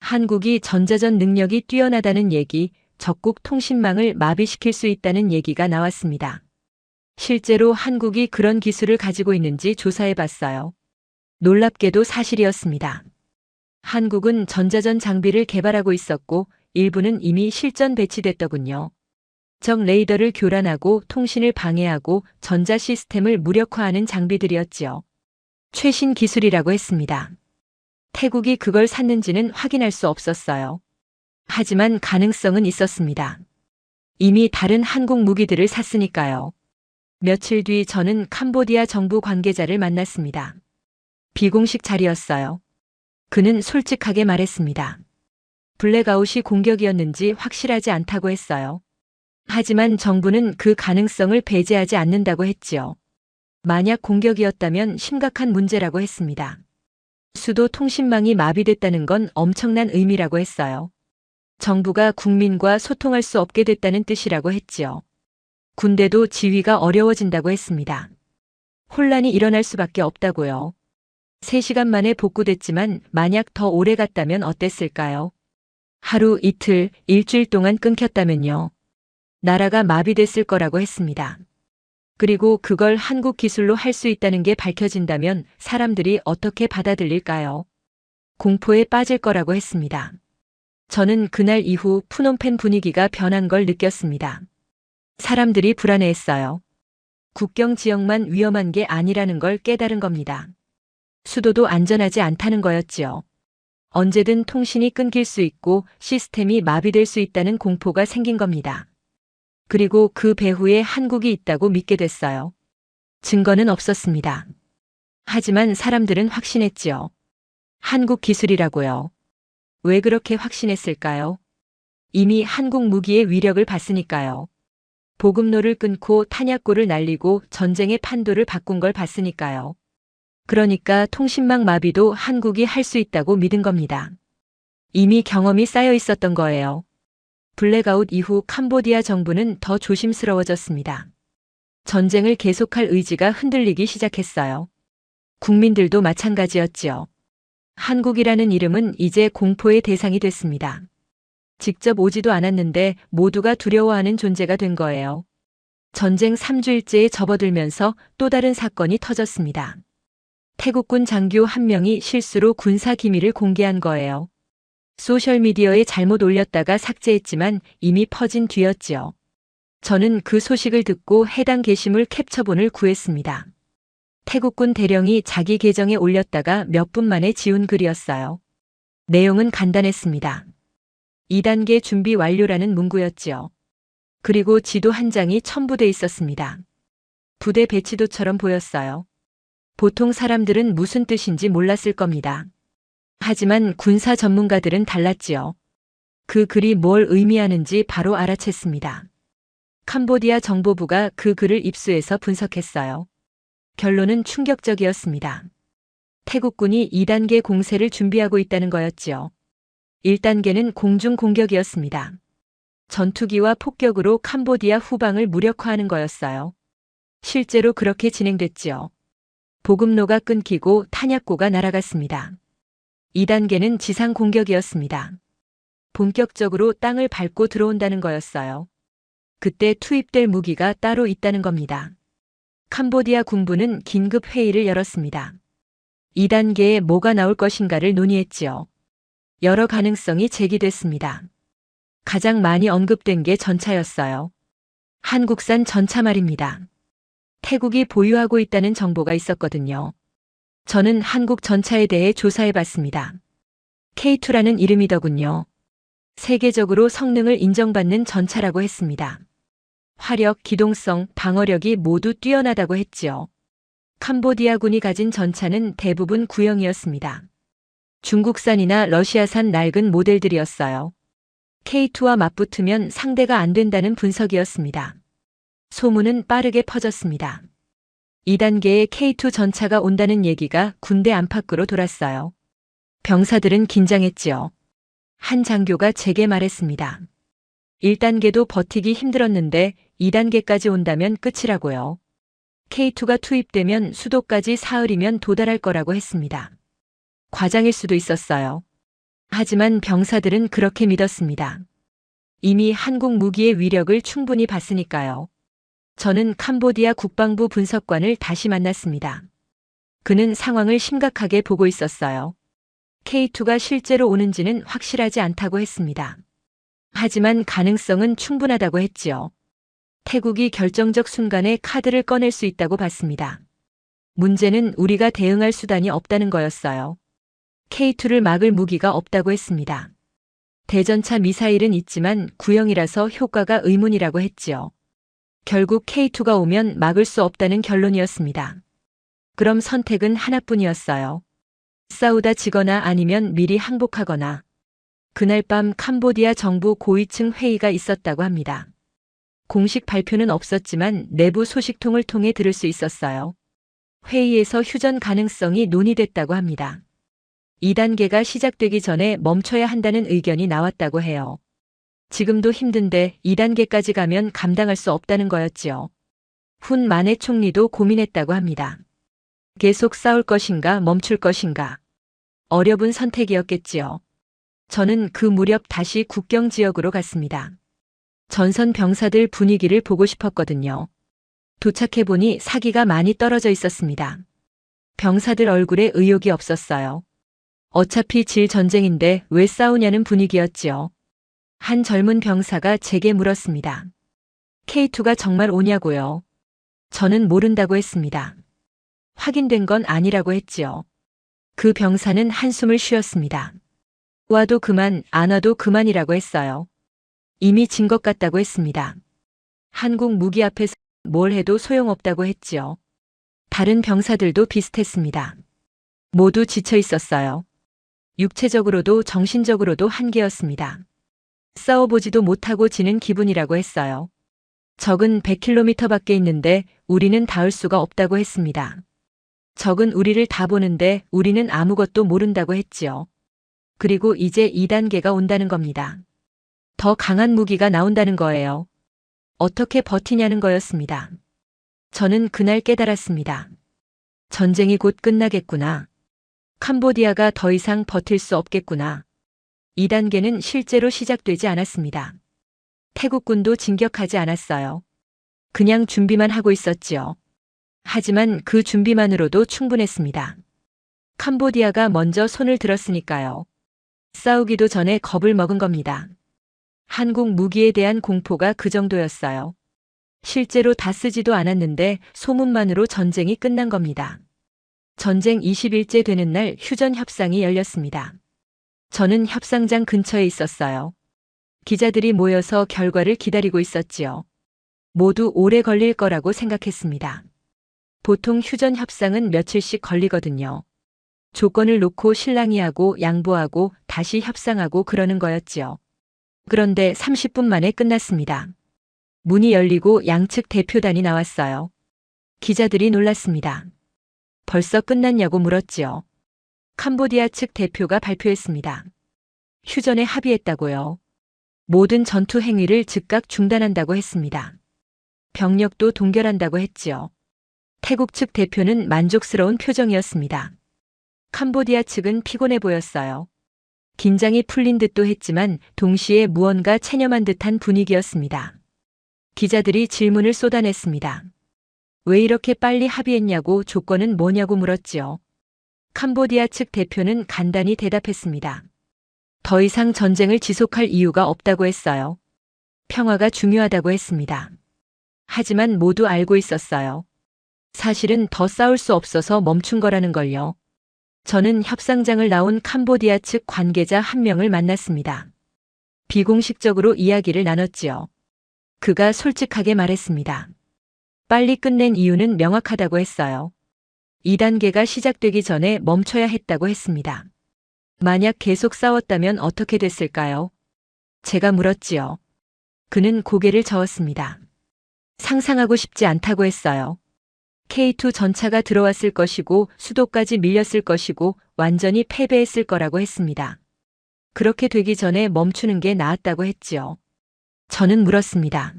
한국이 전자전 능력이 뛰어나다는 얘기, 적국 통신망을 마비시킬 수 있다는 얘기가 나왔습니다. 실제로 한국이 그런 기술을 가지고 있는지 조사해 봤어요. 놀랍게도 사실이었습니다. 한국은 전자전 장비를 개발하고 있었고 일부는 이미 실전 배치됐더군요. 적 레이더를 교란하고 통신을 방해하고 전자 시스템을 무력화하는 장비들이었지요. 최신 기술이라고 했습니다. 태국이 그걸 샀는지는 확인할 수 없었어요. 하지만 가능성은 있었습니다. 이미 다른 한국 무기들을 샀으니까요. 며칠 뒤 저는 캄보디아 정부 관계자를 만났습니다. 비공식 자리였어요. 그는 솔직하게 말했습니다. 블랙아웃이 공격이었는지 확실하지 않다고 했어요. 하지만 정부는 그 가능성을 배제하지 않는다고 했지요. 만약 공격이었다면 심각한 문제라고 했습니다. 수도 통신망이 마비됐다는 건 엄청난 의미라고 했어요. 정부가 국민과 소통할 수 없게 됐다는 뜻이라고 했지요. 군대도 지휘가 어려워진다고 했습니다. 혼란이 일어날 수밖에 없다고요. 3시간 만에 복구됐지만 만약 더 오래 갔다면 어땠을까요? 하루, 이틀, 일주일 동안 끊겼다면요. 나라가 마비됐을 거라고 했습니다. 그리고 그걸 한국 기술로 할 수 있다는 게 밝혀진다면 사람들이 어떻게 받아들일까요? 공포에 빠질 거라고 했습니다. 저는 그날 이후 푸놈펜 분위기가 변한 걸 느꼈습니다. 사람들이 불안해했어요. 국경 지역만 위험한 게 아니라는 걸 깨달은 겁니다. 수도도 안전하지 않다는 거였지요. 언제든 통신이 끊길 수 있고 시스템이 마비될 수 있다는 공포가 생긴 겁니다. 그리고 그 배후에 한국이 있다고 믿게 됐어요. 증거는 없었습니다. 하지만 사람들은 확신했지요. 한국 기술이라고요. 왜 그렇게 확신했을까요? 이미 한국 무기의 위력을 봤으니까요. 보급로를 끊고 탄약고를 날리고 전쟁의 판도를 바꾼 걸 봤으니까요. 그러니까 통신망 마비도 한국이 할 수 있다고 믿은 겁니다. 이미 경험이 쌓여 있었던 거예요. 블랙아웃 이후 캄보디아 정부는 더 조심스러워졌습니다. 전쟁을 계속할 의지가 흔들리기 시작했어요. 국민들도 마찬가지였지요. 한국이라는 이름은 이제 공포의 대상이 됐습니다. 직접 오지도 않았는데 모두가 두려워하는 존재가 된 거예요. 전쟁 3주일째에 접어들면서 또 다른 사건이 터졌습니다. 태국군 장교 한 명이 실수로 군사 기밀을 공개한 거예요. 소셜미디어에 잘못 올렸다가 삭제했지만 이미 퍼진 뒤였지요. 저는 그 소식을 듣고 해당 게시물 캡처본을 구했습니다. 태국군 대령이 자기 계정에 올렸다가 몇 분 만에 지운 글이었어요. 내용은 간단했습니다. 2단계 준비 완료라는 문구였지요. 그리고 지도 한 장이 첨부돼 있었습니다. 부대 배치도처럼 보였어요. 보통 사람들은 무슨 뜻인지 몰랐을 겁니다. 하지만 군사 전문가들은 달랐지요. 그 글이 뭘 의미하는지 바로 알아챘습니다. 캄보디아 정보부가 그 글을 입수해서 분석했어요. 결론은 충격적이었습니다. 태국군이 2단계 공세를 준비하고 있다는 거였지요. 1단계는 공중 공격이었습니다. 전투기와 폭격으로 캄보디아 후방을 무력화하는 거였어요. 실제로 그렇게 진행됐지요. 보급로가 끊기고 탄약고가 날아갔습니다. 2단계는 지상 공격이었습니다. 본격적으로 땅을 밟고 들어온다는 거였어요. 그때 투입될 무기가 따로 있다는 겁니다. 캄보디아 군부는 긴급 회의를 열었습니다. 2단계에 뭐가 나올 것인가를 논의했지요. 여러 가능성이 제기됐습니다. 가장 많이 언급된 게 전차였어요. 한국산 전차 말입니다. 태국이 보유하고 있다는 정보가 있었거든요. 저는 한국 전차에 대해 조사해봤습니다. K2라는 이름이더군요. 세계적으로 성능을 인정받는 전차라고 했습니다. 화력, 기동성, 방어력이 모두 뛰어나다고 했지요. 캄보디아군이 가진 전차는 대부분 구형이었습니다. 중국산이나 러시아산 낡은 모델들이었어요. K2와 맞붙으면 상대가 안 된다는 분석이었습니다. 소문은 빠르게 퍼졌습니다. 2단계의 K2 전차가 온다는 얘기가 군대 안팎으로 돌았어요. 병사들은 긴장했지요. 한 장교가 제게 말했습니다. 1단계도 버티기 힘들었는데 2단계까지 온다면 끝이라고요. K2가 투입되면 수도까지 사흘이면 도달할 거라고 했습니다. 과장일 수도 있었어요. 하지만 병사들은 그렇게 믿었습니다. 이미 한국 무기의 위력을 충분히 봤으니까요. 저는 캄보디아 국방부 분석관을 다시 만났습니다. 그는 상황을 심각하게 보고 있었어요. K2가 실제로 오는지는 확실하지 않다고 했습니다. 하지만 가능성은 충분하다고 했지요. 태국이 결정적 순간에 카드를 꺼낼 수 있다고 봤습니다. 문제는 우리가 대응할 수단이 없다는 거였어요. K2를 막을 무기가 없다고 했습니다. 대전차 미사일은 있지만 구형이라서 효과가 의문이라고 했지요. 결국 K2가 오면 막을 수 없다는 결론이었습니다. 그럼 선택은 하나뿐이었어요. 싸우다 지거나 아니면 미리 항복하거나. 그날 밤 캄보디아 정부 고위층 회의가 있었다고 합니다. 공식 발표는 없었지만 내부 소식통을 통해 들을 수 있었어요. 회의에서 휴전 가능성이 논의됐다고 합니다. 2단계가 시작되기 전에 멈춰야 한다는 의견이 나왔다고 해요. 지금도 힘든데 2단계까지 가면 감당할 수 없다는 거였지요. 훈 만해 총리도 고민했다고 합니다. 계속 싸울 것인가 멈출 것인가. 어려운 선택이었겠지요. 저는 그 무렵 다시 국경 지역으로 갔습니다. 전선 병사들 분위기를 보고 싶었거든요. 도착해보니 사기가 많이 떨어져 있었습니다. 병사들 얼굴에 의욕이 없었어요. 어차피 질 전쟁인데 왜 싸우냐는 분위기였지요. 한 젊은 병사가 제게 물었습니다. K2가 정말 오냐고요? 저는 모른다고 했습니다. 확인된 건 아니라고 했지요. 그 병사는 한숨을 쉬었습니다. 와도 그만, 안 와도 그만이라고 했어요. 이미 진 것 같다고 했습니다. 한국 무기 앞에서 뭘 해도 소용없다고 했지요. 다른 병사들도 비슷했습니다. 모두 지쳐 있었어요. 육체적으로도 정신적으로도 한계였습니다. 싸워보지도 못하고 지는 기분이라고 했어요. 적은 100km밖에 있는데 우리는 닿을 수가 없다고 했습니다. 적은 우리를 다 보는데 우리는 아무것도 모른다고 했지요. 그리고 이제 2단계가 온다는 겁니다. 더 강한 무기가 나온다는 거예요. 어떻게 버티냐는 거였습니다. 저는 그날 깨달았습니다. 전쟁이 곧 끝나겠구나. 캄보디아가 더 이상 버틸 수 없겠구나. 2단계는 실제로 시작되지 않았습니다. 태국군도 진격하지 않았어요. 그냥 준비만 하고 있었지요. 하지만 그 준비만으로도 충분했습니다. 캄보디아가 먼저 손을 들었으니까요. 싸우기도 전에 겁을 먹은 겁니다. 한국 무기에 대한 공포가 그 정도였어요. 실제로 다 쓰지도 않았는데 소문만으로 전쟁이 끝난 겁니다. 전쟁 20일째 되는 날 휴전 협상이 열렸습니다. 저는 협상장 근처에 있었어요. 기자들이 모여서 결과를 기다리고 있었지요. 모두 오래 걸릴 거라고 생각했습니다. 보통 휴전 협상은 며칠씩 걸리거든요. 조건을 놓고 실랑이 하고 양보하고 다시 협상하고 그러는 거였지요. 그런데 30분 만에 끝났습니다. 문이 열리고 양측 대표단이 나왔어요. 기자들이 놀랐습니다. 벌써 끝났냐고 물었지요. 캄보디아 측 대표가 발표했습니다. 휴전에 합의했다고요. 모든 전투 행위를 즉각 중단한다고 했습니다. 병력도 동결한다고 했지요. 태국 측 대표는 만족스러운 표정이었습니다. 캄보디아 측은 피곤해 보였어요. 긴장이 풀린 듯도 했지만 동시에 무언가 체념한 듯한 분위기였습니다. 기자들이 질문을 쏟아냈습니다. 왜 이렇게 빨리 합의했냐고, 조건은 뭐냐고 물었지요. 캄보디아 측 대표는 간단히 대답했습니다. 더 이상 전쟁을 지속할 이유가 없다고 했어요. 평화가 중요하다고 했습니다. 하지만 모두 알고 있었어요. 사실은 더 싸울 수 없어서 멈춘 거라는 걸요. 저는 협상장을 나온 캄보디아 측 관계자 한 명을 만났습니다. 비공식적으로 이야기를 나눴지요. 그가 솔직하게 말했습니다. 빨리 끝낸 이유는 명확하다고 했어요. 2단계가 시작되기 전에 멈춰야 했다고 했습니다. 만약 계속 싸웠다면 어떻게 됐을까요? 제가 물었지요. 그는 고개를 저었습니다. 상상하고 싶지 않다고 했어요. K2 전차가 들어왔을 것이고 수도까지 밀렸을 것이고 완전히 패배했을 거라고 했습니다. 그렇게 되기 전에 멈추는 게 나았다고 했지요. 저는 물었습니다.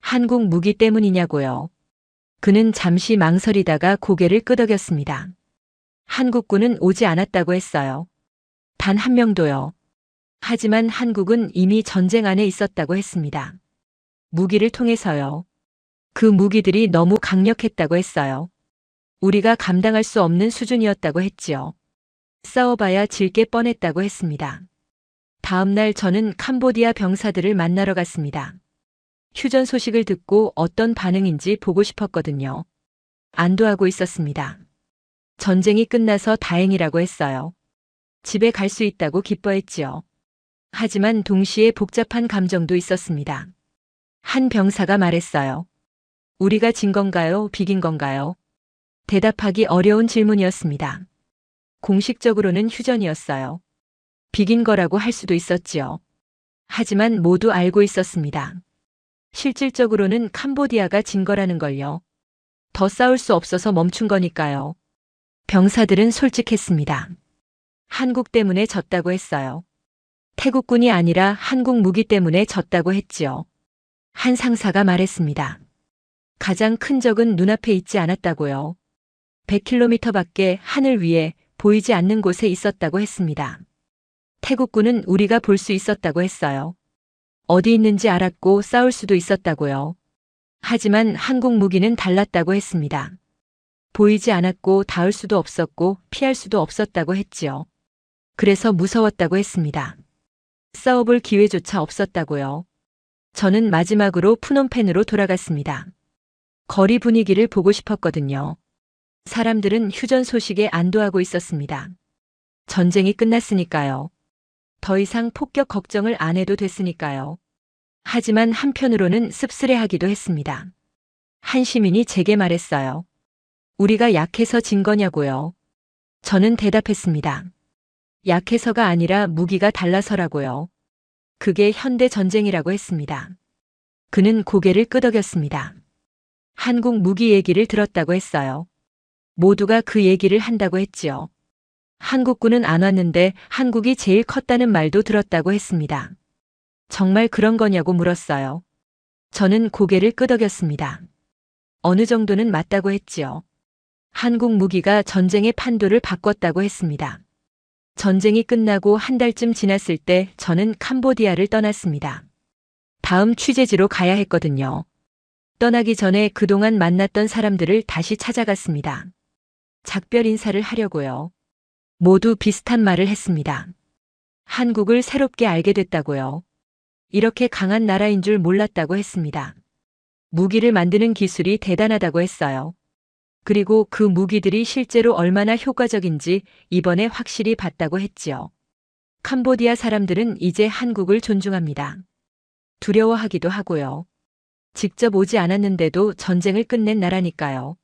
한국 무기 때문이냐고요. 그는 잠시 망설이다가 고개를 끄덕였습니다. 한국군은 오지 않았다고 했어요. 단 한 명도요. 하지만 한국은 이미 전쟁 안에 있었다고 했습니다. 무기를 통해서요. 그 무기들이 너무 강력했다고 했어요. 우리가 감당할 수 없는 수준이었다고 했지요. 싸워봐야 질 게 뻔했다고 했습니다. 다음 날 저는 캄보디아 병사들을 만나러 갔습니다. 휴전 소식을 듣고 어떤 반응인지 보고 싶었거든요. 안도하고 있었습니다. 전쟁이 끝나서 다행이라고 했어요. 집에 갈 수 있다고 기뻐했지요. 하지만 동시에 복잡한 감정도 있었습니다. 한 병사가 말했어요. 우리가 진 건가요? 비긴 건가요? 대답하기 어려운 질문이었습니다. 공식적으로는 휴전이었어요. 비긴 거라고 할 수도 있었지요. 하지만 모두 알고 있었습니다. 실질적으로는 캄보디아가 진 거라는 걸요. 더 싸울 수 없어서 멈춘 거니까요. 병사들은 솔직했습니다. 한국 때문에 졌다고 했어요. 태국군이 아니라 한국 무기 때문에 졌다고 했지요. 한 상사가 말했습니다. 가장 큰 적은 눈앞에 있지 않았다고요. 100km 밖에 하늘 위에 보이지 않는 곳에 있었다고 했습니다. 태국군은 우리가 볼 수 있었다고 했어요. 어디 있는지 알았고 싸울 수도 있었다고요. 하지만 한국 무기는 달랐다고 했습니다. 보이지 않았고 닿을 수도 없었고 피할 수도 없었다고 했지요. 그래서 무서웠다고 했습니다. 싸워볼 기회조차 없었다고요. 저는 마지막으로 푸놈펜으로 돌아갔습니다. 거리 분위기를 보고 싶었거든요. 사람들은 휴전 소식에 안도하고 있었습니다. 전쟁이 끝났으니까요. 더 이상 폭격 걱정을 안 해도 됐으니까요. 하지만 한편으로는 씁쓸해하기도 했습니다. 한 시민이 제게 말했어요. 우리가 약해서 진 거냐고요. 저는 대답했습니다. 약해서가 아니라 무기가 달라서라고요. 그게 현대 전쟁이라고 했습니다. 그는 고개를 끄덕였습니다. 한국 무기 얘기를 들었다고 했어요. 모두가 그 얘기를 한다고 했지요. 한국군은 안 왔는데 한국이 제일 컸다는 말도 들었다고 했습니다. 정말 그런 거냐고 물었어요. 저는 고개를 끄덕였습니다. 어느 정도는 맞다고 했지요. 한국 무기가 전쟁의 판도를 바꿨다고 했습니다. 전쟁이 끝나고 한 달쯤 지났을 때 저는 캄보디아를 떠났습니다. 다음 취재지로 가야 했거든요. 떠나기 전에 그동안 만났던 사람들을 다시 찾아갔습니다. 작별 인사를 하려고요. 모두 비슷한 말을 했습니다. 한국을 새롭게 알게 됐다고요. 이렇게 강한 나라인 줄 몰랐다고 했습니다. 무기를 만드는 기술이 대단하다고 했어요. 그리고 그 무기들이 실제로 얼마나 효과적인지 이번에 확실히 봤다고 했지요. 캄보디아 사람들은 이제 한국을 존중합니다. 두려워하기도 하고요. 직접 오지 않았는데도 전쟁을 끝낸 나라니까요.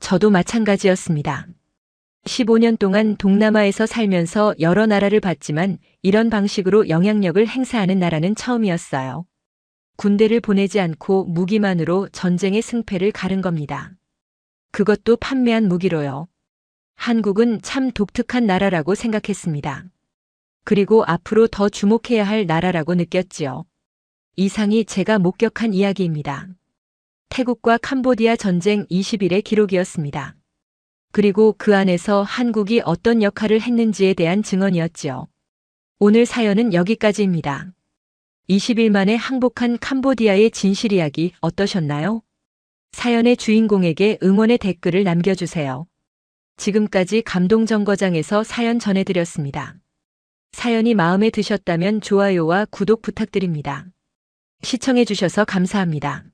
저도 마찬가지였습니다. 15년 동안 동남아에서 살면서 여러 나라를 봤지만 이런 방식으로 영향력을 행사하는 나라는 처음이었어요. 군대를 보내지 않고 무기만으로 전쟁의 승패를 가른 겁니다. 그것도 판매한 무기로요. 한국은 참 독특한 나라라고 생각했습니다. 그리고 앞으로 더 주목해야 할 나라라고 느꼈지요. 이상이 제가 목격한 이야기입니다. 태국과 캄보디아 전쟁 20일의 기록이었습니다. 그리고 그 안에서 한국이 어떤 역할을 했는지에 대한 증언이었지요. 오늘 사연은 여기까지입니다. 20일 만에 항복한 캄보디아의 진실 이야기 어떠셨나요? 사연의 주인공에게 응원의 댓글을 남겨주세요. 지금까지 감동정거장에서 사연 전해드렸습니다. 사연이 마음에 드셨다면 좋아요와 구독 부탁드립니다. 시청해주셔서 감사합니다.